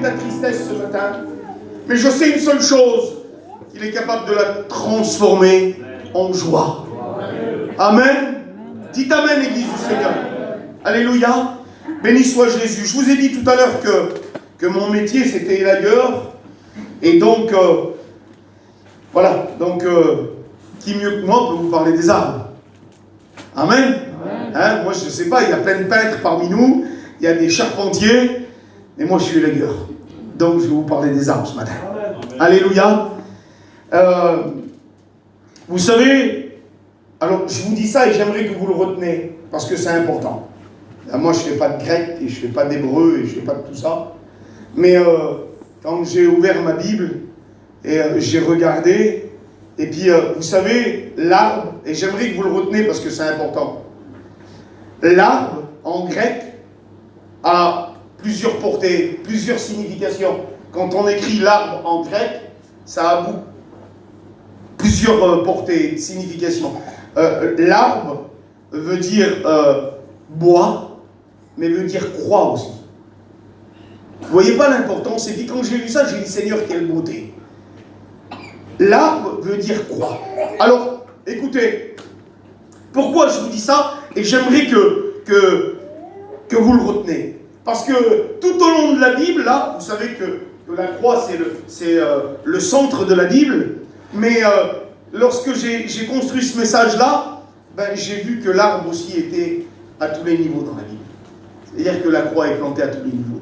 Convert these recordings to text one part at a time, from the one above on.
ta tristesse ce matin. Mais je sais une seule chose, qu'il est capable de la transformer en joie. Amen. Dites Amen, Église du Seigneur. Alléluia. Béni soit Jésus. Je vous ai dit tout à l'heure que mon métier, c'était élagueur. Et donc, voilà. Donc, qui mieux que moi peut vous parler des arbres? Amen. Hein, moi, je ne sais pas, il y a plein de peintres parmi nous. Il y a des charpentiers. Mais moi, je suis élagueur. Donc, je vais vous parler des arbres ce matin. Alléluia. Vous savez, alors, je vous dis ça et j'aimerais que vous le reteniez. Parce que c'est important. Moi, je ne fais pas de grec et je ne fais pas d'hébreu et je ne fais pas de tout ça. Mais quand j'ai ouvert ma Bible et j'ai regardé, et puis vous savez, l'arbre, et j'aimerais que vous le reteniez parce que c'est important. L'arbre, en grec, a plusieurs portées, plusieurs significations. Quand on écrit l'arbre en grec, ça a plusieurs portées, significations. L'arbre veut dire bois, mais veut dire croix aussi. Vous voyez pas l'importance? Et puis quand j'ai lu ça, j'ai dit Seigneur, quelle beauté. L'arbre veut dire croix. Alors, écoutez, pourquoi je vous dis ça? Et j'aimerais que vous le retenez. Parce que tout au long de la Bible, là, vous savez que la croix, c'est le centre de la Bible. Mais lorsque j'ai construit ce message-là, ben, j'ai vu que l'arbre aussi était à tous les niveaux dans la Bible. C'est-à-dire que la croix est plantée à tous les niveaux.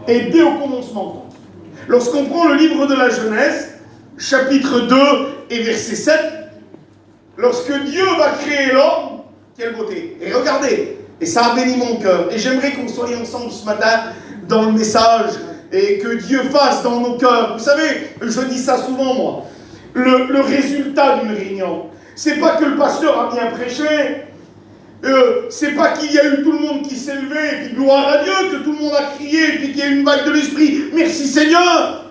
Et dès au commencement, lorsqu'on prend le livre de la Genèse, chapitre 2 et verset 7, lorsque Dieu va créer l'homme, quelle beauté! Et regardez, et ça a béni mon cœur. Et j'aimerais qu'on soit ensemble ce matin dans le message et que Dieu fasse dans nos cœurs. Vous savez, je dis ça souvent moi, le résultat d'une réunion, c'est pas que le pasteur a bien prêché. C'est pas qu'il y a eu tout le monde qui s'est levé, et puis gloire à Dieu, que tout le monde a crié, et puis qu'il y a eu une vague de l'esprit. Merci Seigneur!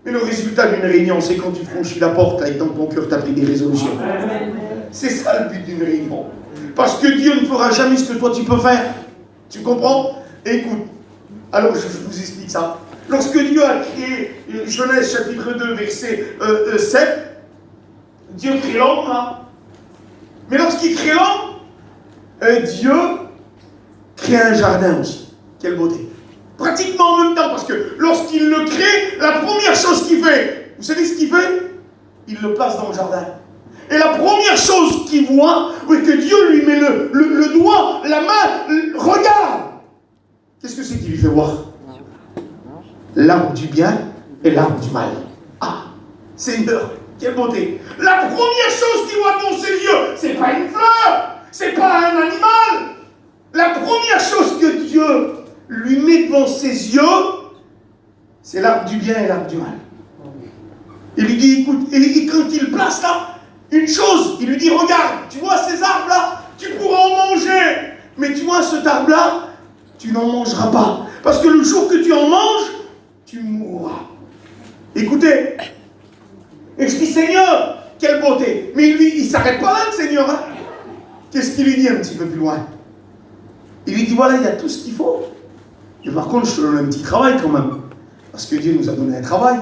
Mais le résultat d'une réunion, c'est quand tu franchis la porte, là, et dans ton cœur, tu as pris des résolutions. C'est ça le but d'une réunion. Parce que Dieu ne fera jamais ce que toi tu peux faire. Tu comprends? Écoute, alors je vous explique ça. Lorsque Dieu a créé, Genèse chapitre 2, verset 7, Dieu crée l'homme, là. Mais lorsqu'il crée l'homme, Dieu crée un jardin aussi. Quelle beauté. Pratiquement en même temps, parce que lorsqu'il le crée, la première chose qu'il fait, vous savez ce qu'il fait? Il le place dans le jardin. Et la première chose qu'il voit, oui, que Dieu lui met le doigt, la main, regarde. Qu'est-ce que c'est qu'il lui fait voir? L'arbre du bien et l'arbre du mal. Ah, Seigneur, quelle beauté. La première chose qu'il voit dans ses yeux, c'est pas une fleur. C'est pas un animal. La première chose que Dieu lui met devant ses yeux, c'est l'arbre du bien et l'arbre du mal. Il lui dit, écoute, et quand il place là, une chose, il lui dit, regarde, tu vois ces arbres-là, tu pourras en manger. Mais tu vois cet arbre-là, tu n'en mangeras pas. Parce que le jour que tu en manges, tu mourras. Écoutez, et je dis, Seigneur, quelle beauté. Mais lui, il ne s'arrête pas là, le Seigneur, hein. Qu'est-ce qu'il lui dit un petit peu plus loin? Il lui dit, voilà, il y a tout ce qu'il faut. Et par contre, je te donne un petit travail quand même. Parce que Dieu nous a donné un travail.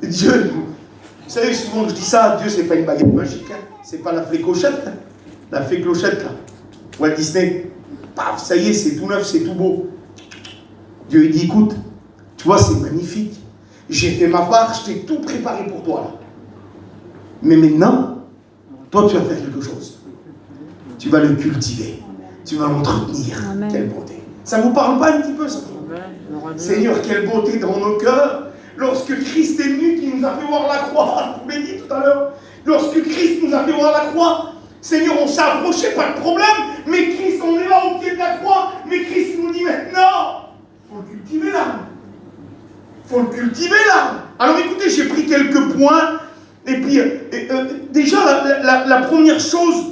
Et Dieu, vous savez, souvent je dis ça, Dieu, c'est pas une baguette magique. Hein. C'est pas la fée clochette. Hein. La fée clochette, là. Walt Disney. Paf, ça y est, c'est tout neuf, c'est tout beau. Dieu, il dit, écoute, tu vois, c'est magnifique. J'ai fait ma part, je t'ai tout préparé pour toi, là. Mais maintenant, toi, tu vas faire quelque chose. Tu vas le cultiver. Tu vas l'entretenir. Amen. Quelle beauté. Ça ne vous parle pas un petit peu, ça? Amen. Seigneur, quelle beauté dans nos cœurs. Lorsque Christ est venu, qui nous a fait voir la croix, je vous l'ai dit tout à l'heure, lorsque Christ nous a fait voir la croix, Seigneur, on s'est approché, pas de problème, mais Christ, on est là au pied de la croix, mais Christ nous dit maintenant, il faut le cultiver l'arbre. Il faut le cultiver l'arbre. Alors écoutez, j'ai pris quelques points, et puis déjà la première chose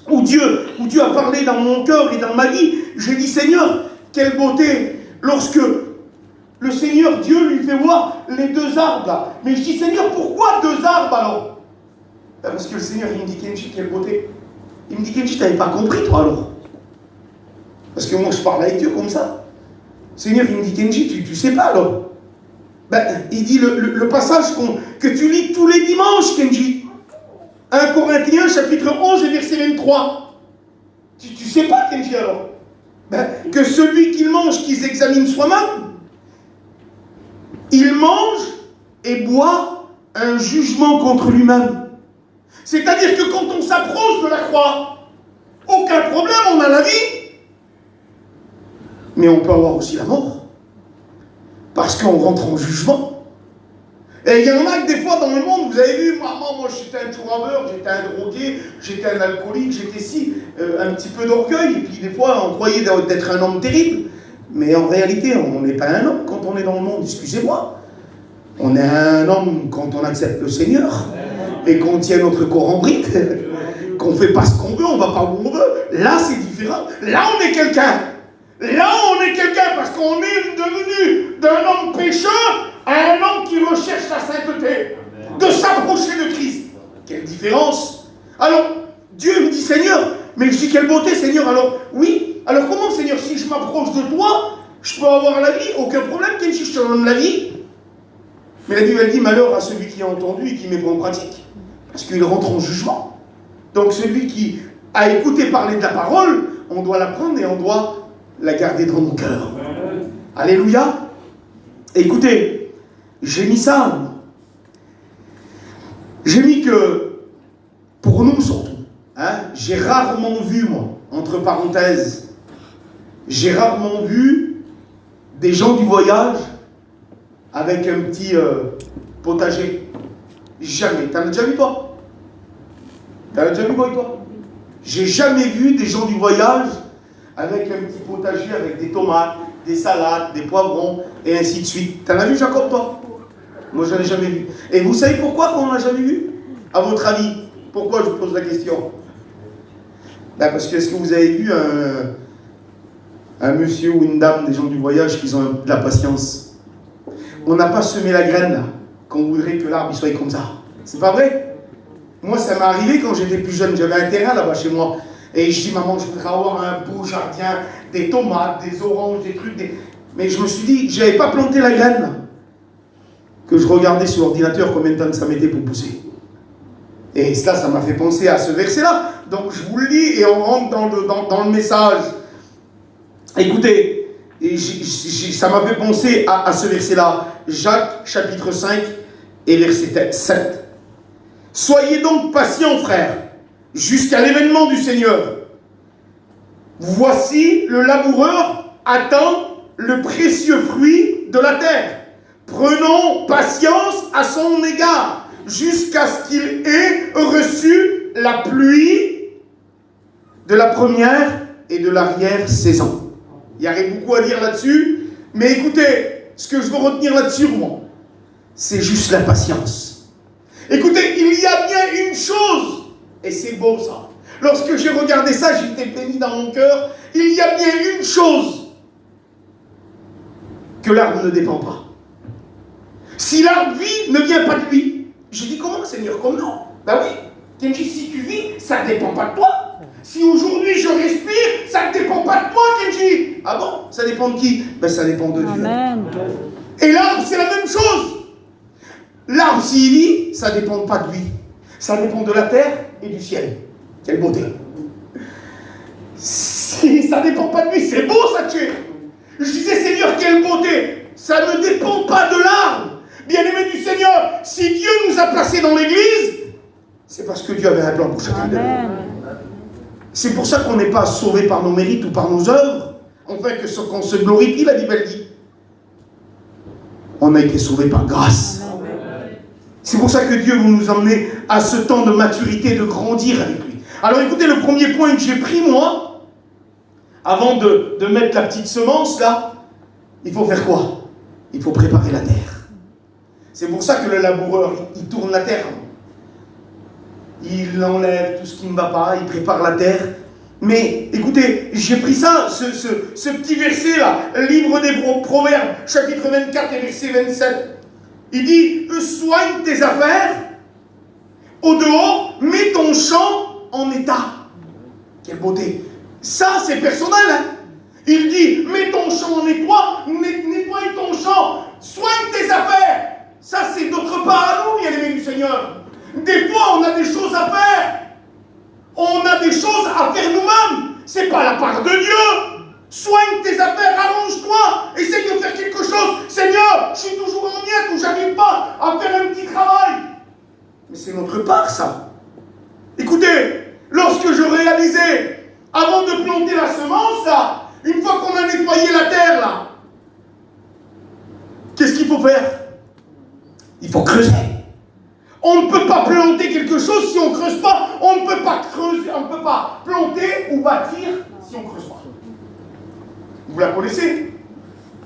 où Dieu a parlé dans mon cœur et dans ma vie, j'ai dit, Seigneur, quelle beauté, lorsque le Seigneur Dieu lui fait voir les deux arbres là. Mais je dis, Seigneur, pourquoi deux arbres alors? Parce que le Seigneur, il me dit, Kenji, quelle beauté. Il me dit, Kenji, tu n'avais pas compris toi alors? Parce que moi, je parle avec Dieu comme ça. Seigneur, il me dit, Kenji, tu sais pas alors. Ben, il dit le passage que tu lis tous les dimanches, Kenji. 1 Corinthiens, chapitre 11 et verset 23. Tu sais pas, Kenji, alors. Ben, que celui qui mange, qu'il s'examine soi-même, il mange et boit un jugement contre lui-même. C'est-à-dire que quand on s'approche de la croix, aucun problème, on a la vie. Mais on peut avoir aussi la mort. Parce qu'on rentre en jugement. Et il y en a que des fois dans le monde, vous avez vu, moi j'étais un tourabeur, j'étais un drogué, j'étais un alcoolique, j'étais un petit peu d'orgueil, et puis des fois on croyait d'être un homme terrible. Mais en réalité, on n'est pas un homme quand on est dans le monde, excusez-moi. On est un homme quand on accepte le Seigneur, et qu'on tient notre corps en brique, qu'on ne fait pas ce qu'on veut, on ne va pas où on veut. Là c'est différent, là on est quelqu'un. Là, on est quelqu'un parce qu'on est devenu d'un homme pécheur à un homme qui recherche la sainteté, de s'approcher de Christ. Quelle différence! Alors, Dieu me dit, Seigneur, mais je dis, quelle beauté, Seigneur. Alors, oui, alors comment, Seigneur, si je m'approche de toi, je peux avoir la vie, aucun problème, si je te donne la vie. Mais la Bible, elle dit, malheur à celui qui a entendu et qui met pas en pratique, parce qu'il rentre en jugement. Donc, celui qui a écouté parler de la parole, on doit la prendre et on doit la garder dans nos cœurs. Alléluia. Écoutez, j'ai mis ça. J'ai mis que, pour nous surtout, j'ai rarement vu, moi, entre parenthèses, j'ai rarement vu des gens du voyage avec un petit potager. Jamais. T'en as déjà vu, toi? T'en as déjà vu, toi? J'ai jamais vu des gens du voyage avec un petit potager, avec des tomates, des salades, des poivrons, et ainsi de suite. T'en as vu, Jacob, toi? Moi, je n'en ai jamais vu. Et vous savez pourquoi on n'a jamais vu? À votre avis, pourquoi je vous pose la question? Ben parce que est-ce que vous avez vu un monsieur ou une dame, des gens du voyage, qui ont de la patience? On n'a pas semé la graine, là, qu'on voudrait que l'arbre soit comme ça. C'est pas vrai? Moi, ça m'est arrivé quand j'étais plus jeune. J'avais un terrain là-bas chez moi. Et je dis, maman, je voudrais avoir un beau jardin, des tomates, des oranges, des trucs. Mais je me suis dit, je n'avais pas planté la graine, là, que je regardais sur l'ordinateur combien de temps ça mettait pour pousser. Et cela, ça m'a fait penser à ce verset-là. Donc je vous le lis et on rentre dans le message. Écoutez, ça m'a fait penser à ce verset-là. Jacques, chapitre 5 et verset 7. Soyez donc patients, frères, jusqu'à l'événement du Seigneur. Voici, le laboureur attend le précieux fruit de la terre. Prenons patience à son égard, jusqu'à ce qu'il ait reçu la pluie de la première et de l'arrière-saison. Il y aurait beaucoup à dire là-dessus, mais écoutez, ce que je veux retenir là-dessus, moi, c'est juste la patience. Écoutez, il y a bien une chose, et c'est beau ça. Lorsque j'ai regardé ça, j'étais béni dans mon cœur. Il y a bien une chose que l'arbre ne dépend pas. Si l'arbre vit, ne vient pas de lui. J'ai dit, comment, Seigneur? Comment? Ben oui, Kenji, si tu vis, ça ne dépend pas de toi. Si aujourd'hui je respire, ça ne dépend pas de toi, Kenji. Ah bon? Ça dépend de qui? Ben ça dépend de Dieu. Amen. Et l'arbre, c'est la même chose. L'arbre, s'il vit, ça ne dépend pas de lui. Ça dépend de la terre et du ciel. Quelle beauté. Si ça ne dépend pas de lui, c'est beau ça, tu es. Je disais, Seigneur, quelle beauté. Ça ne dépend pas de l'arbre. Bien-aimé du Seigneur, si Dieu nous a placés dans l'église, c'est parce que Dieu avait un plan pour chacun de nous. C'est pour ça qu'on n'est pas sauvé par nos mérites ou par nos œuvres. Enfin, qu'on se glorifie, la Bible dit. On a été sauvés par grâce. C'est pour ça que Dieu veut nous emmener à ce temps de maturité, de grandir avec lui. Alors écoutez, le premier point que j'ai pris, moi, avant de mettre la petite semence, là, il faut faire quoi? Il faut préparer la terre. C'est pour ça que le laboureur, il tourne la terre. Il enlève tout ce qui ne va pas, il prépare la terre. Mais écoutez, j'ai pris ça, ce petit verset-là, livre des Proverbes, chapitre 24 et verset 27. Il dit, soigne tes affaires, au dehors, mets ton champ en état. Quelle beauté. Ça, c'est personnel. Hein? Il dit, mets ton champ en nettoie ton champ, soigne tes affaires. Ça, c'est d'autre part à nous, bien-aimés du Seigneur. Des fois, on a des choses à faire. On a des choses à faire nous-mêmes. C'est pas la part de Dieu. Soigne tes affaires, arrange-toi, essaye de faire quelque chose. Seigneur, je suis toujours en miettes ou j'arrive pas à faire un petit travail. Mais c'est notre part, ça. Écoutez, lorsque je réalisais, avant de planter la semence, là, une fois qu'on a nettoyé la terre, là, qu'est-ce qu'il faut faire? Il faut creuser. On ne peut pas planter quelque chose si on ne creuse pas. On ne peut pas creuser, on ne peut pas planter ou bâtir si on ne creuse pas. Vous la connaissez?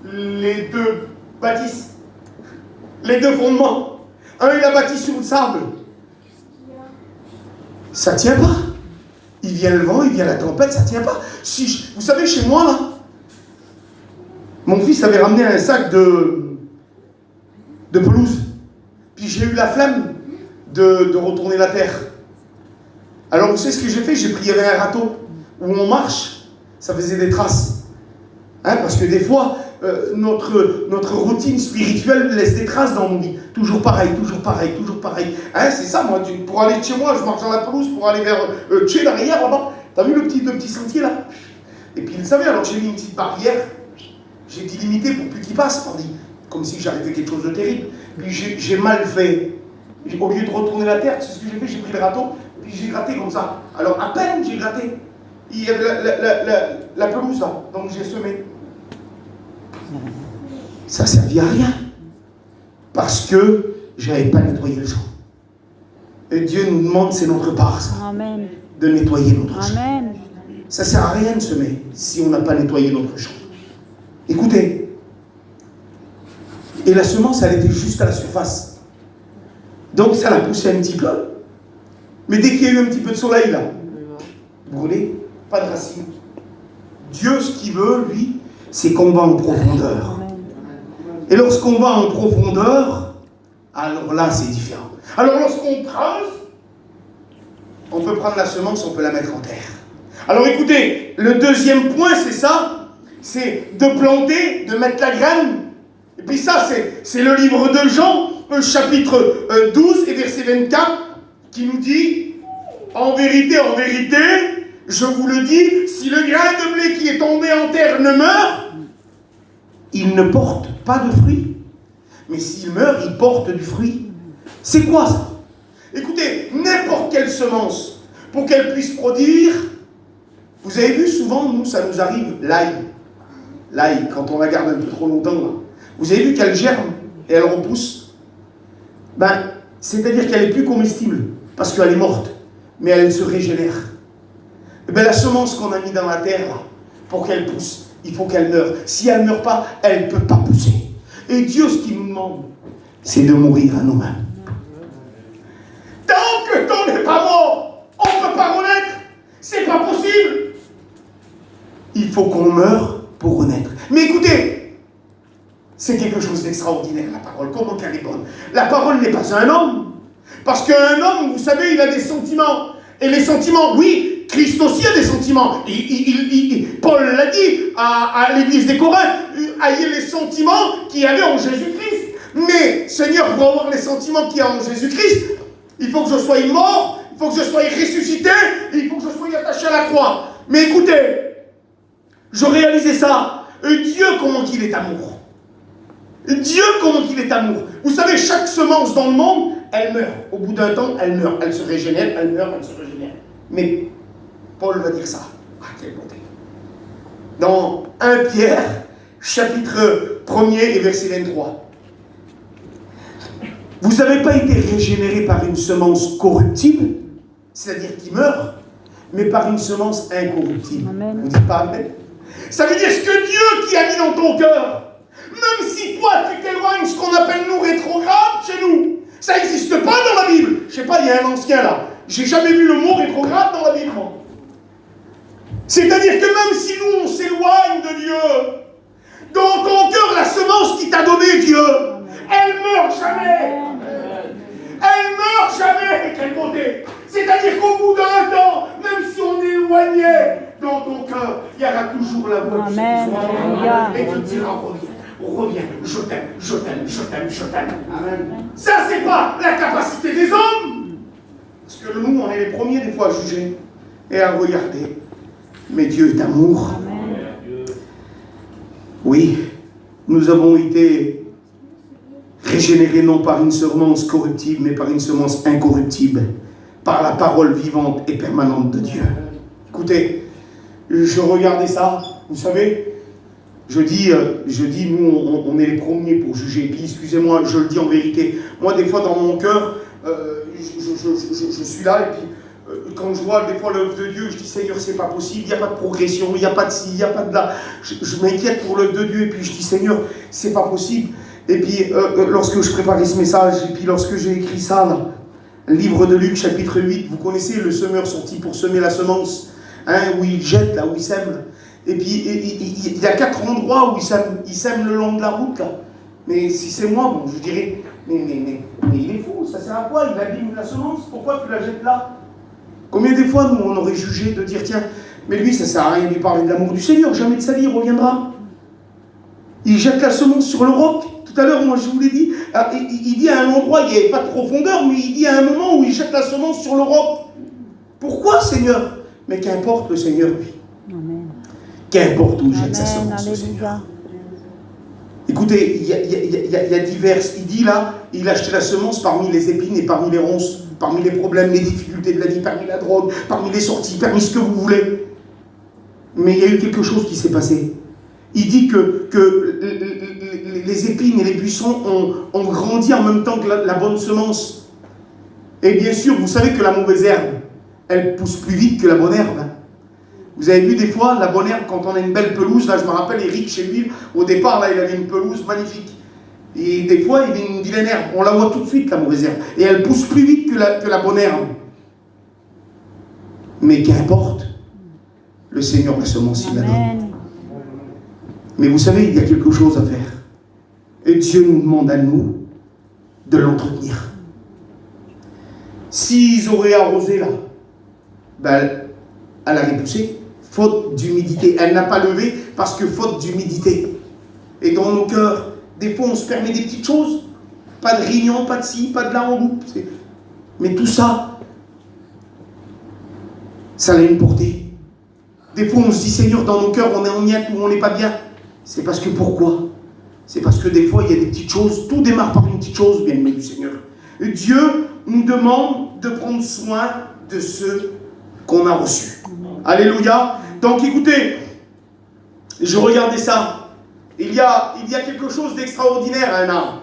Les deux bâtisses. Les deux fondements. Un, il a bâti sur le sable. Ça ne tient pas. Il vient le vent, il vient la tempête, ça ne tient pas. Vous savez, chez moi, là, mon fils avait ramené un sac de pelouse. Puis j'ai eu la flemme de retourner la terre. Alors vous savez ce que j'ai fait? J'ai pris, il y avait un râteau où on marche, ça faisait des traces. Hein, parce que des fois, notre routine spirituelle laisse des traces dans nos vies. Toujours pareil, toujours pareil, toujours pareil. Hein, c'est ça, moi, pour aller de chez moi, je marche dans la pelouse pour aller vers chez derrière, là-bas. T'as vu le petit sentier là? Et puis il savait, alors j'ai mis une petite barrière, j'ai délimité pour plus qu'il passe, comme si j'avais fait quelque chose de terrible. Puis j'ai mal fait. Au lieu de retourner la terre, c'est ce que j'ai fait, j'ai pris le râteau, puis j'ai gratté comme ça. Alors à peine j'ai gratté, il y avait la pelouse là, donc j'ai semé. Ça ne servit à rien. Parce que je n'avais pas nettoyé le champ. Et Dieu nous demande, c'est notre part, ça. Amen. De nettoyer notre champ. Amen. Ça ne sert à rien de semer si on n'a pas nettoyé notre champ. Écoutez. Et la semence, elle était juste à la surface. Donc ça l'a poussé un petit peu. Mais dès qu'il y a eu un petit peu de soleil là, brûlé, pas de racines. Dieu, ce qu'il veut, lui, c'est qu'on va en profondeur. Et lorsqu'on va en profondeur, alors là, c'est différent. Alors lorsqu'on creuse, on peut prendre la semence, on peut la mettre en terre. Alors écoutez, le deuxième point, c'est ça, c'est de planter, de mettre la graine. Et puis ça, c'est le livre de Jean, chapitre 12 et verset 24, qui nous dit, en vérité, je vous le dis, si le grain de blé qui est tombé en terre ne meurt, il ne porte pas de fruit. Mais s'il meurt, il porte du fruit. C'est quoi ça? Écoutez, n'importe quelle semence, pour qu'elle puisse produire, vous avez vu souvent, nous, ça nous arrive, l'ail, quand on la garde un peu trop longtemps, là. Vous avez vu qu'elle germe et elle repousse? C'est-à-dire qu'elle n'est plus comestible, parce qu'elle est morte, mais elle se régénère. La semence qu'on a mis dans la terre, là, pour qu'elle pousse, il faut qu'elle meure. Si elle ne meurt pas, elle ne peut pas pousser. Et Dieu, ce qu'il nous demande, c'est de mourir à nous-mêmes. Tant que ton n'est pas mort, on ne peut pas renaître. C'est pas possible. Il faut qu'on meure pour renaître. Mais écoutez, c'est quelque chose d'extraordinaire, la parole. Comment qu'elle est bonne. La parole n'est pas un homme. Parce qu'un homme, vous savez, il a des sentiments. Et les sentiments, oui, Christ aussi a des sentiments. Paul l'a dit à l'église des Corinthes, ayez les sentiments qu'il y avait en Jésus-Christ. Mais, Seigneur, pour avoir les sentiments qu'il y a en Jésus-Christ, il faut que je sois mort, il faut que je sois ressuscité, il faut que je sois attaché à la croix. Mais écoutez, je réalisais ça. Dieu, comment qu'il est amour. Dieu, comment qu'il est amour. Vous savez, chaque semence dans le monde, elle meurt. Au bout d'un temps, elle meurt. Elle se régénère, elle meurt, elle se régénère. Mais Paul va dire ça. Ah, quelle bonté. Dans 1 Pierre, chapitre 1er et verset 23. Vous n'avez pas été régénéré par une semence corruptible, c'est-à-dire qui meurt, mais par une semence incorruptible. Amen. Vous dites pas amen? Ça veut dire ce que Dieu qui a mis dans ton cœur, même si toi tu t'éloignes ce qu'on appelle nous rétrograde chez nous, ça n'existe pas dans la Bible. Je sais pas, il y a un ancien là. J'ai jamais vu le mot rétrograde dans la Bible. C'est-à-dire que même si nous on s'éloigne de Dieu, dans ton cœur la semence qui t'a donné Dieu, elle meurt jamais. Elle meurt jamais. Quel côté. C'est-à-dire qu'au bout d'un temps, même si on est éloigné de dans ton cœur, il y aura toujours la voix de Amen. Jésus. Et tu diras, reviens, je t'aime, je t'aime, je t'aime, je t'aime. Amen. Ça, c'est pas la capacité des hommes. Parce que nous, on est les premiers des fois à juger et à regarder. Mais Dieu est amour. Amen. Oui, nous avons été régénérés non par une semence corruptible, mais par une semence incorruptible, par la parole vivante et permanente de Dieu. Écoutez, je regardais ça, vous savez, je dis, nous, on est les premiers pour juger. Puis, excusez-moi, je le dis en vérité. Moi, des fois, dans mon cœur, je suis là, et puis, quand je vois des fois l'œuvre de Dieu, je dis, Seigneur, c'est pas possible, il n'y a pas de progression, il n'y a pas de ci, il n'y a pas de là. Je m'inquiète pour l'œuvre de Dieu, et puis je dis, Seigneur, c'est pas possible. Et puis, lorsque je préparais ce message, et puis lorsque j'ai écrit ça, là, livre de Luc, chapitre 8, vous connaissez le semeur sorti pour semer la semence, hein, où il jette, là, où il sème. Et puis, il y a 4 endroits où il sème le long de la route, là. Mais si c'est moi, bon, je dirais, mais il est fou, ça sert à quoi? Il abîme la semence, pourquoi tu la jettes là? Combien de fois, nous, on aurait jugé de dire, tiens, mais lui, ça sert à rien de lui parler de l'amour du Seigneur, jamais de sa vie, il reviendra. Il jette la semence sur le roc. Tout à l'heure, moi, je vous l'ai dit, il dit à un endroit, il n'y avait pas de profondeur, mais il dit à un moment où il jette la semence sur le roc. Pourquoi, Seigneur? Mais qu'importe le Seigneur, lui. Amen. Qu'importe où il jette sa Amen. semence, le Seigneur. Alléluia. Écoutez, il y a divers. Il dit là, il a acheté la semence parmi les épines et parmi les ronces, parmi les problèmes, les difficultés de la vie, parmi la drogue, parmi les sorties, parmi ce que vous voulez. Mais il y a eu quelque chose qui s'est passé. Il dit que les épines et les buissons ont grandi en même temps que la bonne semence. Et bien sûr, vous savez que la mauvaise herbe, elle pousse plus vite que la bonne herbe. Vous avez vu des fois, la bonne herbe, quand on a une belle pelouse, là je me rappelle Eric chez lui, au départ, là il avait une pelouse magnifique. Et des fois, il y avait une vilaine herbe. On la voit tout de suite, la mauvaise herbe. Et elle pousse plus vite que la bonne herbe. Mais qu'importe, le Seigneur la semence, il la donne. Mais vous savez, il y a quelque chose à faire. Et Dieu nous demande à nous de l'entretenir. S'ils auraient arrosé là, ben, elle a repoussé. Faute d'humidité. Elle n'a pas levé parce que faute d'humidité. Et dans nos cœurs, des fois on se permet des petites choses. Pas de réunion, pas de ci, pas de là, on loupe. Mais tout ça, ça a une portée. Des fois on se dit, Seigneur, dans nos cœurs, on est en miettes ou on n'est pas bien. C'est parce que pourquoi? C'est parce que des fois, il y a des petites choses. Tout démarre par une petite chose, bien-aimé du Seigneur. Et Dieu nous demande de prendre soin de ceux qu'on a reçus. Alléluia. Donc écoutez, je regardais ça. Il y a quelque chose d'extraordinaire à un arbre.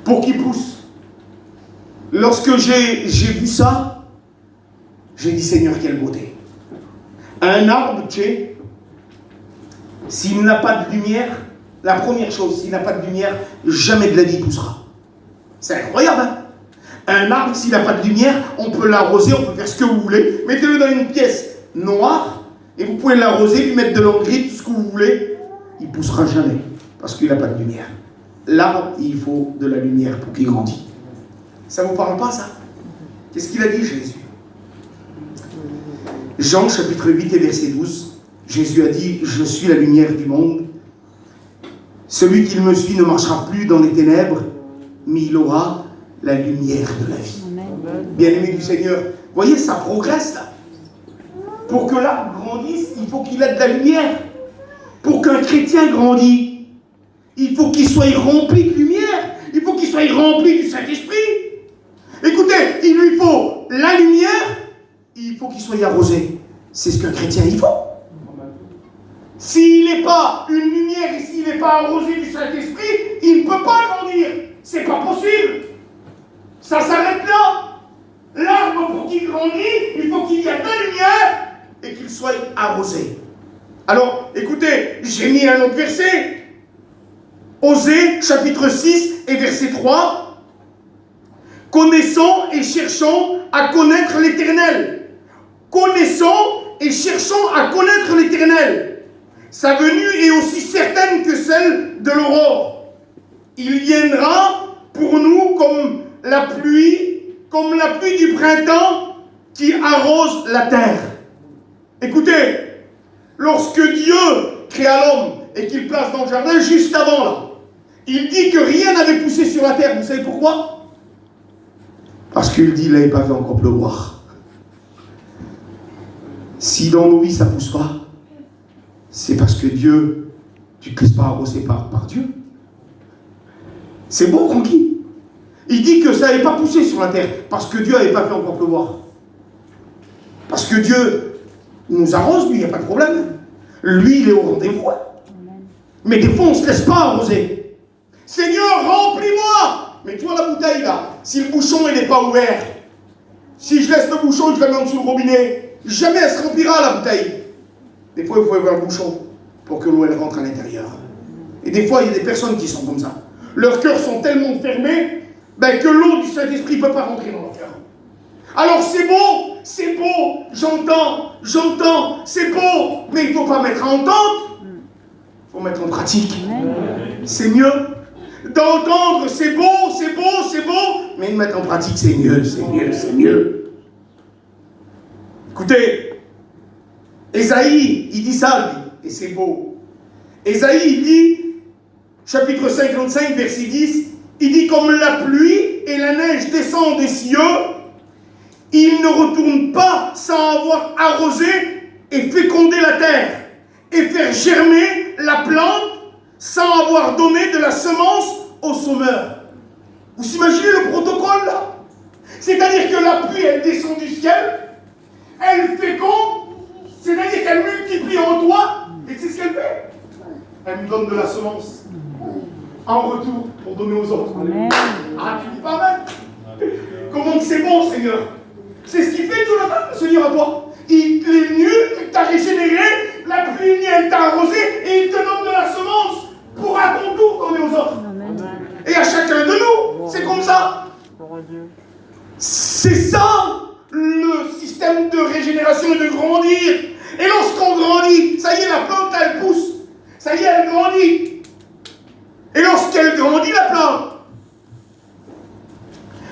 Pour qu'il pousse. Lorsque j'ai vu ça, j'ai dit, Seigneur, quelle beauté. Un arbre, tu sais, s'il n'a pas de lumière, la première chose, s'il n'a pas de lumière, jamais de la vie il poussera. C'est incroyable, hein? Un arbre, s'il n'a pas de lumière, on peut l'arroser, on peut faire ce que vous voulez. Mettez-le dans une pièce noire, et vous pouvez l'arroser, lui mettre de l'engrais, tout ce que vous voulez. Il ne poussera jamais, parce qu'il n'a pas de lumière. L'arbre, il faut de la lumière pour qu'il grandisse. Ça ne vous parle pas, ça? Qu'est-ce qu'il a dit, Jésus? Jean, chapitre 8 et verset 12. Jésus a dit, je suis la lumière du monde. Celui qui me suit ne marchera plus dans les ténèbres, mais il aura la lumière de la vie. Bien-aimé du Seigneur, voyez, ça progresse là. Pour que l'arbre grandisse, il faut qu'il ait de la lumière. Pour qu'un chrétien grandisse, il faut qu'il soit rempli de lumière. Il faut qu'il soit rempli du Saint-Esprit. Écoutez, il lui faut la lumière, il faut qu'il soit arrosé. C'est ce qu'un chrétien il faut. S'il n'est pas une lumière et s'il n'est pas arrosé du Saint-Esprit, il ne peut pas grandir. C'est pas possible. Ça s'arrête là. L'arbre, pour qu'il grandisse, il faut qu'il y ait de la lumière et qu'il soit arrosé. Alors, écoutez, j'ai mis un autre verset. Osée, chapitre 6 et verset 3. Connaissons et cherchons à connaître l'Éternel. Connaissons et cherchons à connaître l'Éternel. Sa venue est aussi certaine que celle de l'aurore. Il viendra pour nous comme la pluie du printemps qui arrose la terre. Écoutez, Écoutez, lorsque Dieu créa l'homme et qu'il place dans le jardin, juste avant là, il dit que rien n'avait poussé sur la terre. Vous savez pourquoi? Parce qu'il dit, il n'avait pas fait encore pleuvoir. Si dans nos vies ça ne pousse pas, c'est parce que Dieu, tu ne te laisses pas arroser par Dieu. C'est bon, tranquille. Il dit que ça n'avait pas poussé sur la terre parce que Dieu n'avait pas fait encore pleuvoir. Parce que Dieu nous arrose, lui, il n'y a pas de problème. Lui, il est au rendez-vous. Mais des fois, on ne se laisse pas arroser. Seigneur, remplis-moi. Mais tu vois la bouteille là, si le bouchon il n'est pas ouvert, si je laisse le bouchon et je la mets en dessous du robinet, jamais elle se remplira la bouteille. Des fois, il faut ouvrir le bouchon pour que l'eau elle rentre à l'intérieur. Et des fois, il y a des personnes qui sont comme ça. Leurs cœurs sont tellement fermés que l'eau du Saint-Esprit ne peut pas rentrer dans leur cœur. Alors c'est beau, j'entends, c'est beau, mais il ne faut pas mettre à entendre, il faut mettre en pratique. C'est mieux. D'entendre, c'est beau, mais de mettre en pratique, c'est mieux. Écoutez, Ésaïe, il dit ça, lui, et c'est beau. Ésaïe, il dit, chapitre 55, verset 10, il dit comme la pluie et la neige descendent des cieux, il ne retourne pas sans avoir arrosé et fécondé la terre et faire germer la plante sans avoir donné de la semence au semeur. Vous imaginez le protocole là? C'est-à-dire que la pluie elle descend du ciel, elle féconde, c'est-à-dire qu'elle multiplie en toi, et c'est ce qu'elle fait. Elle me donne de la semence en retour pour donner aux autres. Ah, tu dis pas mal? Comment que c'est bon, Seigneur? C'est ce qu'il fait, Jonathan, le Seigneur à toi. Il est venu, il t'a régénéré, la pluie elle t'a arrosé, et il te donne de la semence pour à ton tour donner aux autres. Et à chacun de nous, c'est comme ça. C'est ça le système de régénération et de grandir. Et lorsqu'on grandit, ça y est, la plante elle pousse. Ça y est, elle grandit. Et lorsqu'elle grandit, la plante,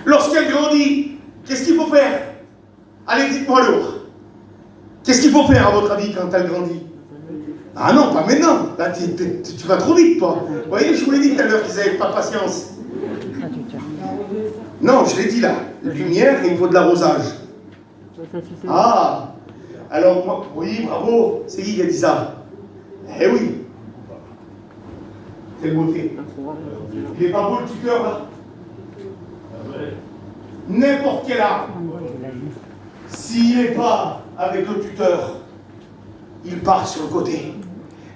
lorsqu'elle grandit, qu'est-ce qu'il faut faire? Allez, dites-moi le. Qu'est-ce qu'il faut faire à votre avis quand elle grandit? Ah non, pas maintenant. Là, tu vas trop vite, toi. Vous voyez, je vous l'ai dit tout à l'heure qu'ils n'avaient pas patience. Non, je l'ai dit là. Lumière, il faut de l'arrosage. Ah, alors moi, oui, bravo. C'est qui a dit ça? Eh oui. Quelle beauté. Il n'est pas beau le tuteur là? N'importe quel arbre, s'il n'est pas avec le tuteur, il part sur le côté,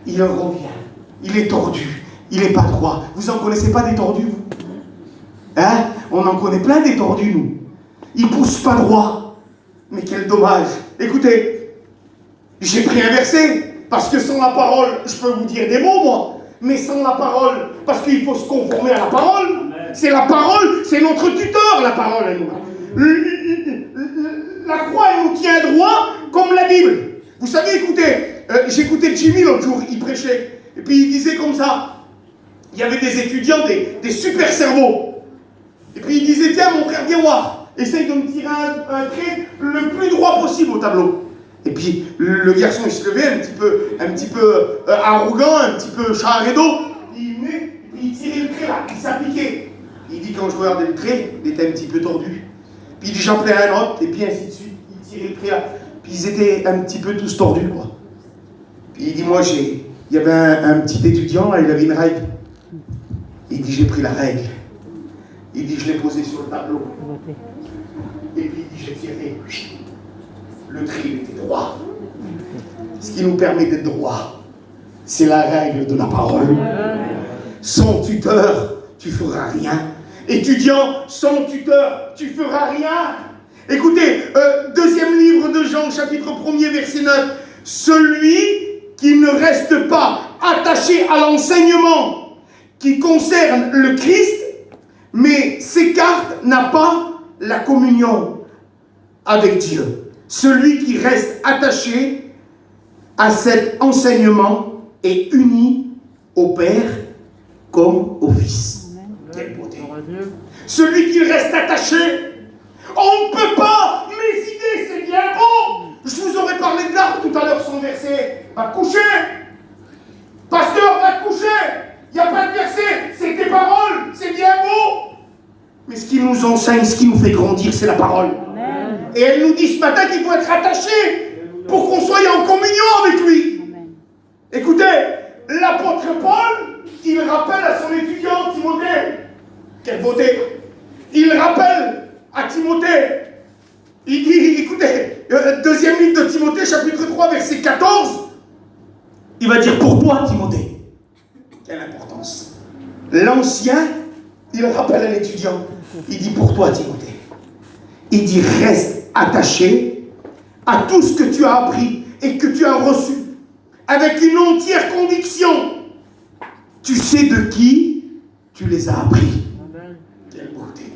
il revient, il est tordu, il n'est pas droit. Vous en connaissez pas des tordus, vous? Hein? On en connaît plein des tordus, nous. Ils ne poussent pas droit. Mais quel dommage. Écoutez, j'ai pris un verset, parce que sans la parole, je peux vous dire des mots, moi. Mais sans la parole, parce qu'il faut se conformer à la parole. C'est la parole, c'est notre tuteur, la parole à nous. La croix, elle nous tient droit comme la Bible. Vous savez, écoutez, j'écoutais Jimmy l'autre jour, il prêchait, et puis il disait comme ça, il y avait des étudiants, des super cerveaux. Et puis il disait, tiens mon frère, viens voir, essaye de me tirer un trait le plus droit possible au tableau. Et puis le garçon, il se levait un petit peu arrogant, un petit peu chararedo, il venait, et puis il tirait le trait là, il s'appliquait. Il dit, quand je regardais le trait, il était un petit peu tordu. Puis il dit, j'appelais un autre, et puis ainsi de suite, il tirait le trait là. Puis ils étaient un petit peu tous tordus, quoi. Puis il dit, moi, il y avait un petit étudiant, là, il avait une règle. Il dit, j'ai pris la règle. Il dit, je l'ai posée sur le tableau. Et puis il dit, j'ai tiré. Le trait, il était droit. Ce qui nous permet d'être droit, c'est la règle de la parole. Sans tuteur, tu ne feras rien. Étudiant, sans tuteur, tu ne feras rien. Écoutez, deuxième livre de Jean, chapitre 1er, verset 9. Celui qui ne reste pas attaché à l'enseignement qui concerne le Christ, mais s'écarte, n'a pas la communion avec Dieu. Celui qui reste attaché à cet enseignement est uni au Père comme au Fils. Quelle beauté. Celui qui reste attaché, on ne peut pas, mes idées, c'est bien beau. Je vous aurais parlé de l'arbre tout à l'heure, son verset. verset, va te coucher. Pasteur, va te coucher. Il n'y a pas de verset, c'est tes paroles, c'est bien beau. Mais ce qui nous enseigne, ce qui nous fait grandir, c'est la parole. Amen. Et elle nous dit ce matin qu'il faut être attaché pour qu'on soit en communion avec lui. Amen. Écoutez, l'apôtre Paul, il rappelle à son étudiant Timothée, quelle beauté, il rappelle à Timothée, il dit, écoutez, deuxième livre de Timothée, chapitre 3, verset 14, il va dire pour toi, Timothée. Quelle importance. L'ancien, il rappelle à l'étudiant, il dit pour toi, Timothée. Il dit reste attaché à tout ce que tu as appris et que tu as reçu avec une entière conviction. Tu sais de qui tu les as appris. Amen. Quelle beauté.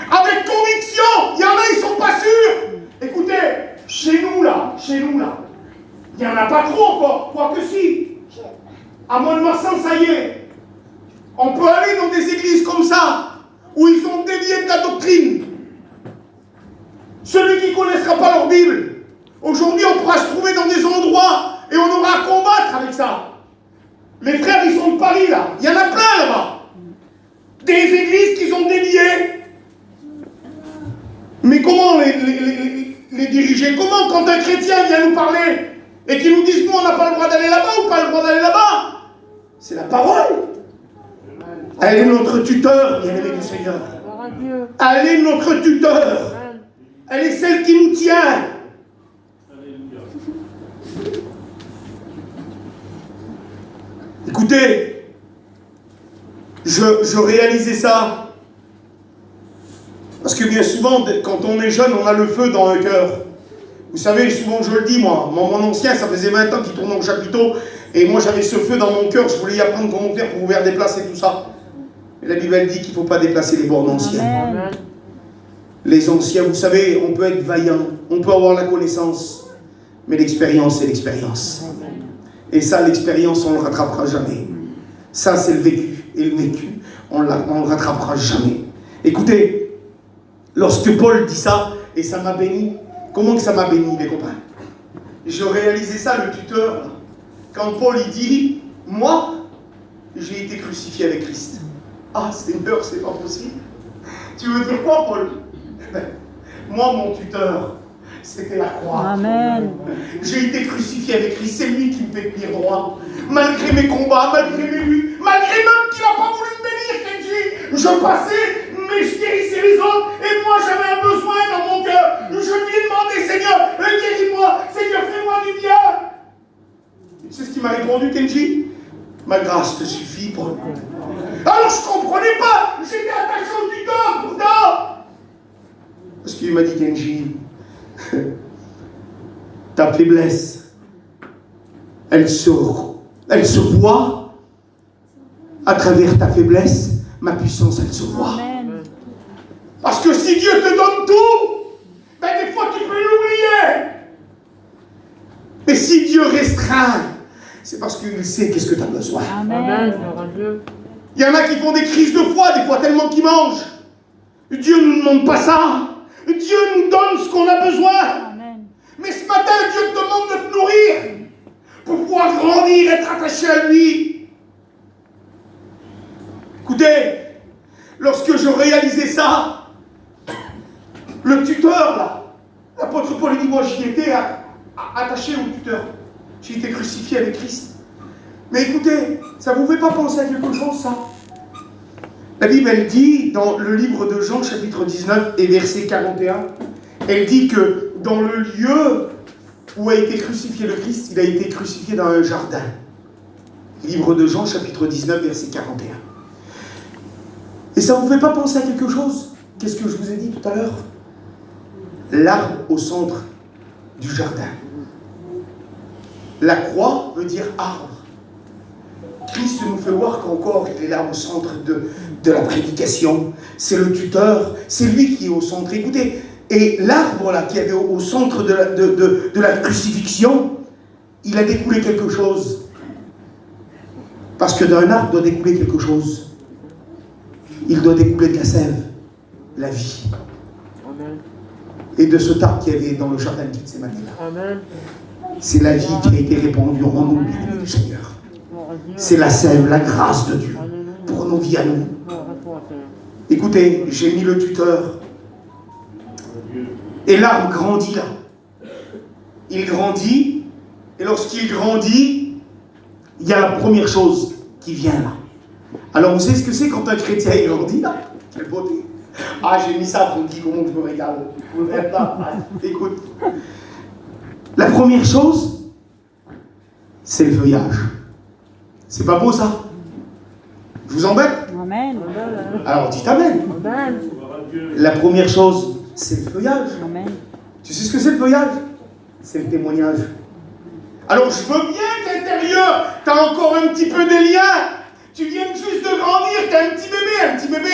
Avec conviction, il y en a, ils ne sont pas sûrs. Écoutez, chez nous là, il n'y en a pas trop encore, quoique si. À Mont-de-Marsan, ça y est. On peut aller dans des églises comme ça, où ils sont déviés de la doctrine. Celui qui ne connaîtra pas leur Bible, aujourd'hui on pourra se trouver dans des endroits et on aura à combattre avec ça. Les frères, ils sont de Paris là, il y en a plein là-bas. Des églises qui sont déviées. Mais comment les diriger? Comment quand un chrétien vient nous parler et qu'il nous dise nous on n'a pas le droit d'aller là-bas ou pas le droit d'aller là-bas? C'est la parole. Elle est notre tuteur, bien-aimé du Seigneur. Elle est notre tuteur. Elle est celle qui nous tient. Écoutez, je réalisais ça. Parce que bien souvent, quand on est jeune, on a le feu dans le cœur. Vous savez, souvent je le dis, moi, mon ancien, ça faisait 20 ans qu'il tournait au chapiteau, et moi j'avais ce feu dans mon cœur, je voulais y apprendre comment faire pour ouvrir des places et tout ça. Et la Bible dit qu'il ne faut pas déplacer les bornes anciens. Amen. Les anciens, vous savez, on peut être vaillant, on peut avoir la connaissance, mais l'expérience, c'est l'expérience. Et ça, l'expérience, on ne le rattrapera jamais. Ça, c'est le vécu. Et le vécu, on ne le rattrapera jamais. Écoutez, lorsque Paul dit ça, et ça m'a béni, comment que ça m'a béni, les copains? Je réalisais ça, le tuteur, quand Paul il dit, moi, j'ai été crucifié avec Christ. Ah, Seigneur, c'est pas possible. Tu veux dire quoi, Paul? Moi, mon tuteur, c'était la croix. Amen. J'ai été crucifié avec Christ, c'est lui qui me fait tenir droit. Malgré mes combats, malgré mes luttes, malgré même qu'il n'a pas voulu me bénir, Kenji, je passais, mais je guérissais les autres, et moi j'avais un besoin dans mon cœur. Je lui ai demandé, Seigneur, guéris-moi, Seigneur, fais-moi du bien. Tu sais ce qu'il m'a répondu, Kenji? Ma grâce te suffit, Paul. Alors je ne comprenais pas, j'étais attaché au tuteur, pourtant. Parce qu'il m'a dit, Kenji, ta faiblesse, elle se voit à travers ta faiblesse, ma puissance, elle se voit. Amen. Parce que si Dieu te donne tout, ben des fois tu peux l'oublier. Mais si Dieu restreint, c'est parce qu'il sait qu'est-ce que tu as besoin. Amen. Il y en a qui font des crises de foi, des fois tellement qu'ils mangent. Dieu ne nous demande pas ça. Dieu nous donne ce qu'on a besoin. Amen. Mais ce matin, Dieu te demande de te nourrir pour pouvoir grandir, être attaché à lui. Écoutez, lorsque je réalisais ça, le tuteur, là, l'apôtre Paul dit, moi j'y étais attaché au tuteur. J'ai été crucifié avec Christ. Mais écoutez, ça ne vous fait pas penser à quelque chose, ça? La Bible, elle dit, dans le livre de Jean, chapitre 19 et verset 41, elle dit que dans le lieu où a été crucifié le Christ, il a été crucifié dans un jardin. Livre de Jean, chapitre 19, verset 41. Et ça ne vous fait pas penser à quelque chose? Qu'est-ce que je vous ai dit tout à l'heure? L'arbre au centre du jardin. La croix veut dire arbre. Christ nous fait voir qu'encore il est là au centre de la prédication. C'est le tuteur, c'est lui qui est au centre. Écoutez, et l'arbre là qui avait au centre de la crucifixion, il a découlé quelque chose. Parce que d'un arbre doit découler quelque chose. Il doit découler de la sève, la vie. Amen. Et de ce arbre qu'il y avait dans le jardin de Gethsémani. Amen. C'est la vie qui a été répandue en nous, bien-aimés du Seigneur. C'est la sève, la grâce de Dieu pour nos vies à nous. Écoutez, j'ai mis le tuteur. Et l'arbre grandit là. Il grandit. Et lorsqu'il grandit, il y a la première chose qui vient là. Alors vous savez ce que c'est quand un chrétien il grandit là? Quelle beauté. Ah, j'ai mis ça, Francky, comment je me régale. Vous ne verrez pas. Écoute. La première chose, c'est le feuillage. C'est pas beau ça? Je vous embête? Amen. Alors dites Amen. Amen. La première chose, c'est le feuillage. Amen. Tu sais ce que c'est le feuillage? C'est le témoignage. Alors je veux bien qu'à l'intérieur, tu as encore un petit peu des liens. Tu viens juste de grandir, tu as un petit bébé.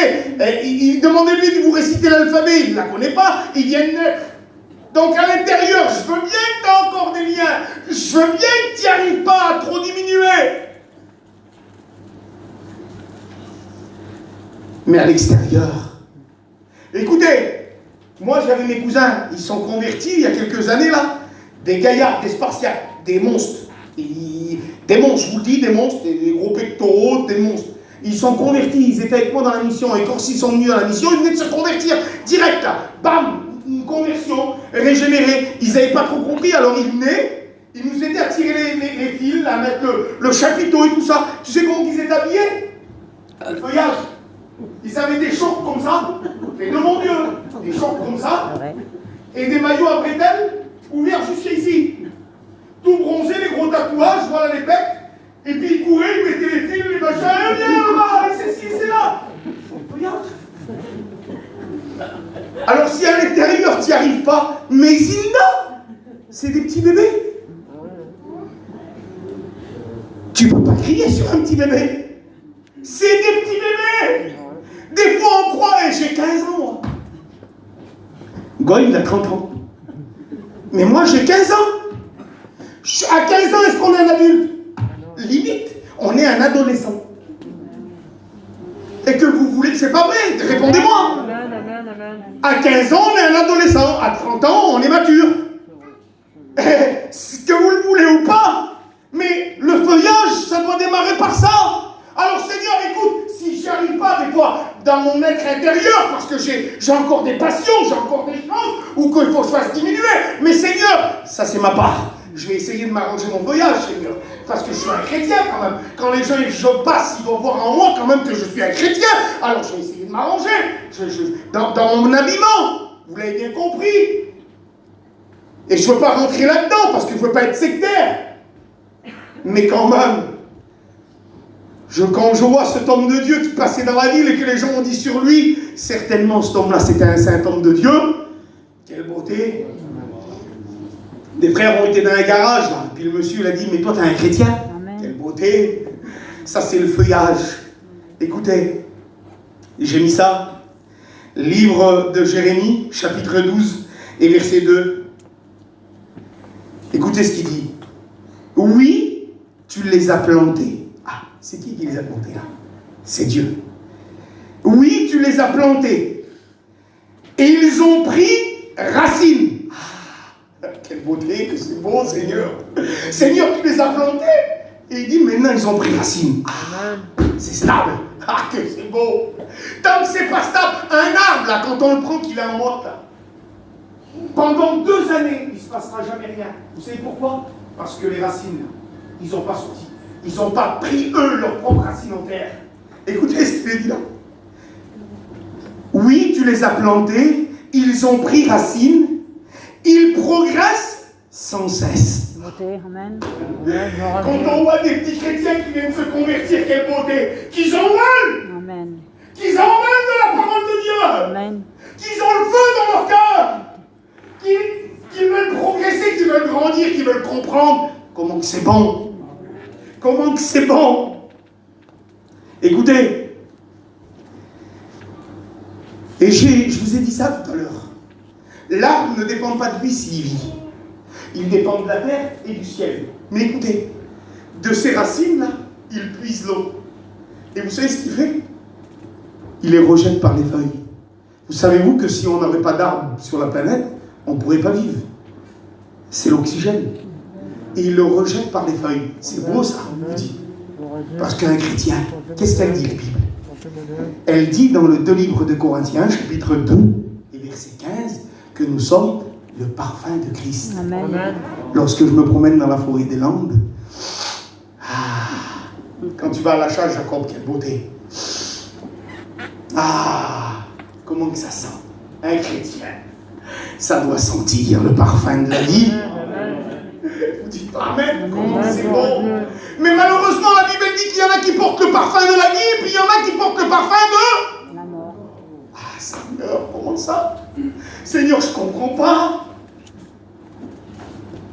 Et demandez-lui de vous réciter l'alphabet, il ne la connaît pas, il vient de naître. Donc à l'intérieur, je veux bien que tu as encore des liens. Je veux bien que tu n'y arrives pas à trop diminuer. Mais à l'extérieur, écoutez, moi j'avais mes cousins, ils sont convertis il y a quelques années là, des gaillards, des spartiates, des monstres. Des monstres, je vous le dis, des monstres, des gros pectoraux, des monstres. Ils sont convertis, ils étaient avec moi dans la mission, et quand ils sont venus à la mission, ils venaient de se convertir direct là, bam, une conversion, régénérée. Ils n'avaient pas trop compris, alors ils venaient, ils nous aidaient à tirer les fils, à mettre le chapiteau et tout ça. Tu sais comment ils étaient habillés? Le feuillage. Ils avaient des shorts comme ça, mais de mon Dieu, des shorts comme ça, et des maillots à bretelles ouverts jusqu'ici. Tout bronzé, les gros tatouages, voilà les pecs, et puis ils couraient, ils mettaient les fils, les machins, viens là-bas, c'est ci, c'est là. Regarde. Alors si à l'intérieur tu n'y arrives pas, mais Zinda, c'est des petits bébés. Tu peux pas crier sur un petit bébé. C'est des petits bébés. Des fois on croit, j'ai 15 ans moi. Goy il a 30 ans. Mais moi j'ai 15 ans. À 15 ans, est-ce qu'on est un adulte? Limite, on est un adolescent. Et que vous voulez, c'est pas vrai, répondez-moi. À 15 ans, on est un adolescent. À 30 ans, on est mature. Que vous le voulez ou pas, mais le feuillage, ça doit démarrer par ça. Alors Seigneur, écoute, si j'y arrive pas des fois dans mon être intérieur, parce que j'ai encore des passions, j'ai encore des choses, ou qu'il faut que je fasse diminuer, mais Seigneur, ça c'est ma part. Je vais essayer de m'arranger mon voyage, Seigneur, parce que je suis un chrétien quand même. Quand les gens, je passe, ils vont voir en moi quand même que je suis un chrétien. Alors je vais essayer de m'arranger dans mon habillement. Vous l'avez bien compris. Et je ne veux pas rentrer là-dedans, parce que je ne veux pas être sectaire. Mais quand même, quand je vois cet homme de Dieu qui passait dans la ville et que les gens ont dit sur lui, certainement cet homme-là c'était un saint homme de Dieu. Quelle beauté! Des frères ont été dans un garage, là. Puis le monsieur il a dit, mais toi, tu es un chrétien? Amen. Quelle beauté! Ça, c'est le feuillage. Écoutez, j'ai mis ça. Livre de Jérémie, chapitre 12 et verset 2. Écoutez ce qu'il dit. Oui, tu les as plantés. Ah, c'est qui les a plantés, là? C'est Dieu. Oui, tu les as plantés. Et ils ont pris racine. Quelle beauté, que c'est beau, Seigneur. Seigneur, tu les as plantés. Et il dit, maintenant, ils ont pris racine. Ah, c'est stable. Ah, que c'est beau. Tant que c'est pas stable, un arbre, là, quand on le prend, qu'il est en motte, là, pendant 2 années, il ne se passera jamais rien. Vous savez pourquoi? Parce que les racines, ils n'ont pas sorti. Ils n'ont pas pris, eux, leurs propres racines en terre. Écoutez ce qu'il dit là. Oui, tu les as plantés, ils ont pris racine. Ils progressent sans cesse. Amen. Quand on voit des petits chrétiens qui viennent se convertir, quelle beauté! Qu'ils en veulent! Amen. Qu'ils en veulent de la parole de Dieu! Amen. Qu'ils ont le feu dans leur cœur! Qu'ils veulent progresser, qu'ils veulent grandir, qu'ils veulent comprendre comment que c'est bon! Comment que c'est bon! Écoutez, et je vous ai dit ça tout à l'heure. L'arbre ne dépend pas de lui s'il vit. Il dépend de la terre et du ciel. Mais écoutez, de ses racines-là, il puise l'eau. Et vous savez ce qu'il fait? Il les rejette par les feuilles. Vous savez-vous que si on n'avait pas d'arbres sur la planète, on ne pourrait pas vivre. C'est l'oxygène. et il le rejette par les feuilles. C'est beau ça, vous dites. Parce qu'un chrétien, qu'est-ce qu'elle dit la Bible? Elle dit dans le 2 livres de Corinthiens, chapitre 2 et verset 15, que nous sommes le parfum de Christ. Amen. Lorsque je me promène dans la forêt des Landes, quand tu vas à l'achat, Jacob, quelle beauté. Comment que ça sent? Un chrétien, ça doit sentir le parfum de la vie. Vous dites pas Amen, comment c'est bon. Mais malheureusement, la Bible dit qu'il y en a qui portent le parfum de la vie, et puis il y en a qui portent le parfum de la mort. Seigneur, comment ça? Seigneur, je ne comprends pas.